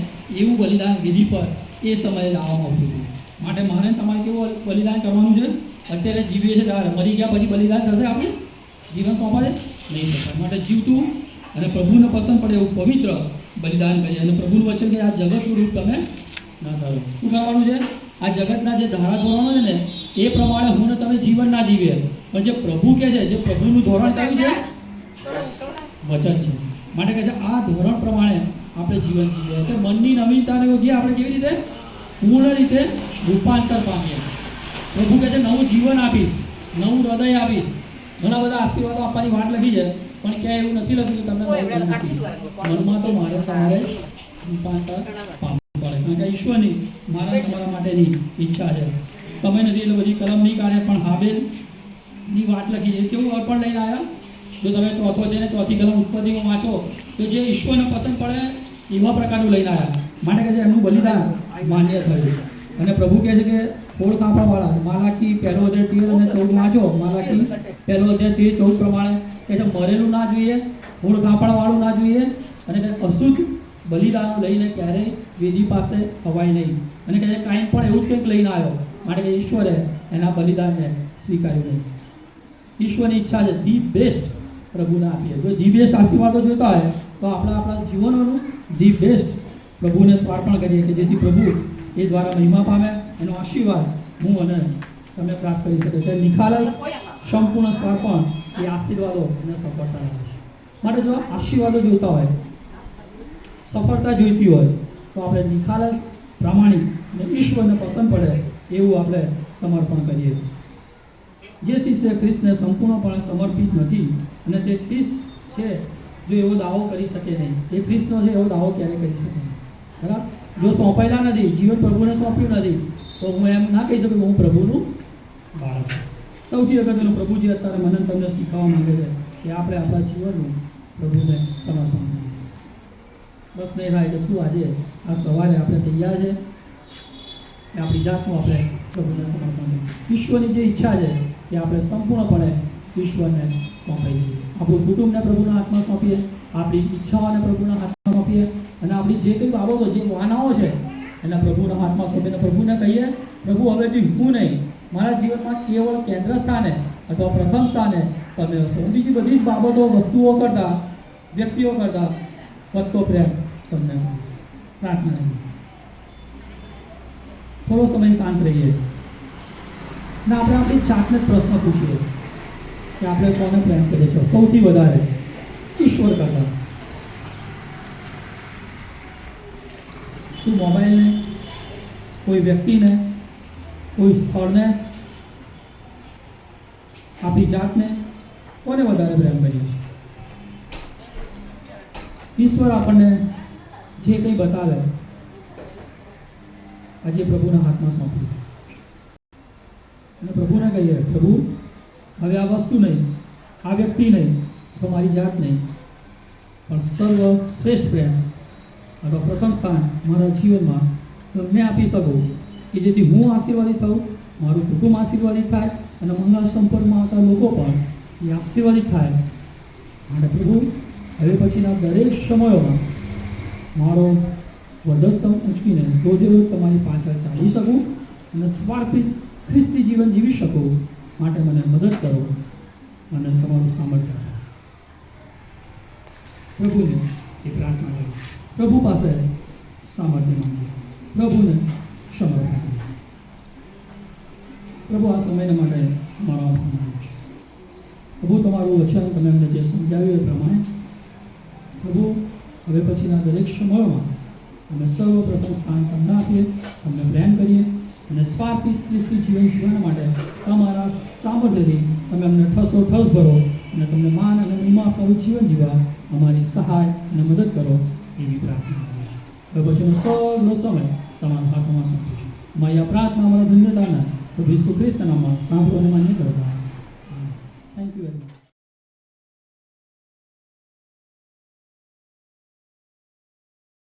એવું બલિદાન વિધિ પર એ સમયે લાવવામાં આવતું હતું. માટે મારે તમારે કેવું બલિદાન કરવાનું છે? અત્યારે જીવીએ છે ત્યારે, મરી ગયા પછી બલિદાન થશે? આપણે જીવન સોંપાડે નહીં થશે. માટે જીવતું અને પ્રભુને પસંદ પડે એવું પવિત્ર બલિદાન કરીએ. અને પ્રભુનું વચન કે આ જગતનું રૂપ તમે ના ધરો. શું કરવાનું છે? આ જગતના જે ધારા ધોરણો છે ને એ પ્રમાણે હું ને તમે જીવન ના જીવીએ, પણ જે પ્રભુ કહે છે, જે પ્રભુનું ધોરણ કયું છે? વચન છે. માટે કહે છે આ ધોરણ પ્રમાણે આપણે જીવન જીવીએ. એટલે મનની નવીનતાને યોગ્ય આપણે કેવી રીતે પૂર્ણ રીતે રૂપાંતર પામીએ. પ્રભુ કહે છે નવું જીવન આપીશ, નવું હૃદય આપીશ. ઘણા બધા આશીર્વાદો આપવાની વાત લખી છે, પણ ક્યાંય એવું નથી લખ્યું કે તમને મનમાં તો મારે તમારે રૂપાંતર પામવું પડે. કારણ કે ઈશ્વરની મારા તમારા માટેની ઈચ્છા છે. સમય નથી એટલે બધી કલમ નહીં કાઢે, પણ હાબેલની વાત લખી છે. કેવું અર્પણ લઈને આવ્યા? જો તમે ચોથો છે ને ચોથી કલમ ઉત્પત્તિમાં વાંચો તો જે ઈશ્વરને પસંદ પડે એવા પ્રકારનું લઈને આવ્યા. માટે કહે છે એમનું બલિદાન માન્ય થયું. અને પ્રભુ કહે છે કે ફોડ કાપવાવાળા, માલાકી 1:13-14 વાંચો. માલાકી 1:13-14 પ્રમાણે કહે છે મરેલું ના જોઈએ, ફોડ કાપવાવાળું ના જોઈએ, અને કે અશુદ્ધ બલિદાનો લઈને ક્યારેય વેદી પાસે અવાય નહીં. અને કહે છે કાંઈ પણ એવું જ કંઈક લઈને આવ્યો, માટે કે ઈશ્વરે એના બલિદાનને સ્વીકાર્યું નહીં. ઈશ્વરની ઈચ્છા છે ધી બેસ્ટ પ્રભુને આપીએ. જો ધી બેસ્ટ આશીર્વાદો જોતા હોય તો આપણે આપણા જીવનોનું ધી બેસ્ટ પ્રભુને સ્વાર્પણ કરીએ, કે જેથી પ્રભુ એ દ્વારા મહિમા પામે. એનો આશીર્વાદ હું અને તમે પ્રાપ્ત કરી શકો છો. નિખાલસ સંપૂર્ણ સ્વાર્પણ એ આશીર્વાદો અને સફળતા રહે છે. માટે જો આશીર્વાદો જોઈતા હોય, સફળતા જોઈતી હોય તો આપણે નિખાલસ, પ્રામાણિક અને ઈશ્વરને પસંદ પડે એવું આપણે સમર્પણ કરીએ. જે શિષ્ય ખ્રિસ્તને સંપૂર્ણપણે સમર્પિત નથી અને તે ખ્રિસ્ત છે જો એવો દાવો કરી શકે નહીં. એ ખ્રિસ્તનો છે એવો દાવો ક્યારે કરી શકે નહીં, બરાબર. જો સોંપાયેલા નથી, જીવન પ્રભુને સોંપ્યું નથી, તો હું એમ ના કહી શકું કે હું પ્રભુનું બાળક છું. સૌથી અગત્યનું પ્રભુજી અત્યારે મને તમને શીખવવા માંગે છે કે આપણે આપણા જીવનનું પ્રભુને સમર્પણ કરીએ. બસ નહીં થાય કે શું આજે આ સવારે આપણે તૈયાર છે કે આપણી જાતનું આપણે પ્રભુને સમર્પણ કરીએ. ઈશ્વરની જે ઈચ્છા છે એ આપણે સંપૂર્ણપણે ઈશ્વરને સોંપાઈ દઈએ. આપણું કુટુંબને પ્રભુના હાથમાં સોંપીએ, આપણી ઈચ્છાઓને પ્રભુના હાથમાં સોંપીએ, અને આપણી જે કંઈ બાબતો, જે વાનાઓ છે એના પ્રભુના હાથમાં સોંપીને પ્રભુને કહીએ પ્રભુ હવેથી હું નહીં, મારા જીવનમાં કેવળ કેન્દ્ર સ્થાને અથવા પ્રથમ સ્થાને તમે હશો. હું બીજી બધી જ બાબતો, વસ્તુઓ કરતાં, વ્યક્તિઓ કરતાં વધતો પ્રેમ તમને પ્રાર્થના. થોડો સમય શાંત રહીએ ને આપણે આપણી જાતને પ્રશ્ન પૂછીએ કે આપણે કોને પ્રેમ કરીએ છીએ સૌથી વધારે? ઈશ્વર કરતાં? શું મોબાઈલને, કોઈ વ્યક્તિને, કોઈ સ્થળને, આપણી જાતને કોને વધારે પ્રેમ કરીએ છીએ? ઈશ્વર આપણને જે કંઈ બતાવે આજે પ્રભુના હાથમાં સોંપી અને પ્રભુને કહીએ, પ્રભુ હવે આ વસ્તુ નહીં, આ વ્યક્તિ નહીં, તો મારી જાત નહીં, પણ સર્વશ્રેષ્ઠ પ્રેમ અથવા પ્રથમ સ્થાન મારા જીવનમાં તમને આપી શકું કે જેથી હું આશીર્વાદિત થાઉં, મારું કુટુંબ આશીર્વાદિત થાય અને મારા સંપર્કમાં આવતા લોકો પણ એ આશીર્વાદિત થાય. અને પ્રભુ હવે પછીના દરેક સમયોમાં મારો વધસ્તંભ ઊંચકીને રોજે રોજ તમારી પાછળ ચાલી શકું અને સ્વાર્થિત ખ્રિસ્તી જીવન જીવી શકું. માટે મને મદદ કરો અને તમારું સામર્થ્ય આપો. પ્રભુને એ પ્રાર્થના કરી, પ્રભુ પાસે સામર્થ્ય માંગીએ, પ્રભુને સમર્પણ કરીએ. પ્રભુ આ સમયને માટે અમારો આભાર માનું છું. પ્રભુ તમારું વચન તમે અમને જે સમજાવ્યું એ પ્રમાણે પ્રભુ હવે પછીના દરેક સમયોમાં અમે સર્વપ્રથમ સ્થાન તમને આપીએ, તમને પ્રેમ કરીએ અને સ્વાર્થિત ખ્રિસ્તી જીવન જીવવા માટે તમારા સામર્થ્યથી તમે અમને ઠસો ઠસ ભરો અને તમને માન અને મહિમા આપવાનું જીવન જીવવા અમારી સહાય અને મદદ કરો એવી પ્રાર્થના કરું છું. હવે પછીનો સર્વનો સમય તમારા હાથમાં સોંપું છું. અમારી આ પ્રાર્થના અમારા ધન્યતાના પ્રભુ ઈસુ ખ્રિસ્તના નામમાં સાંભળો અને માન્ય કરો.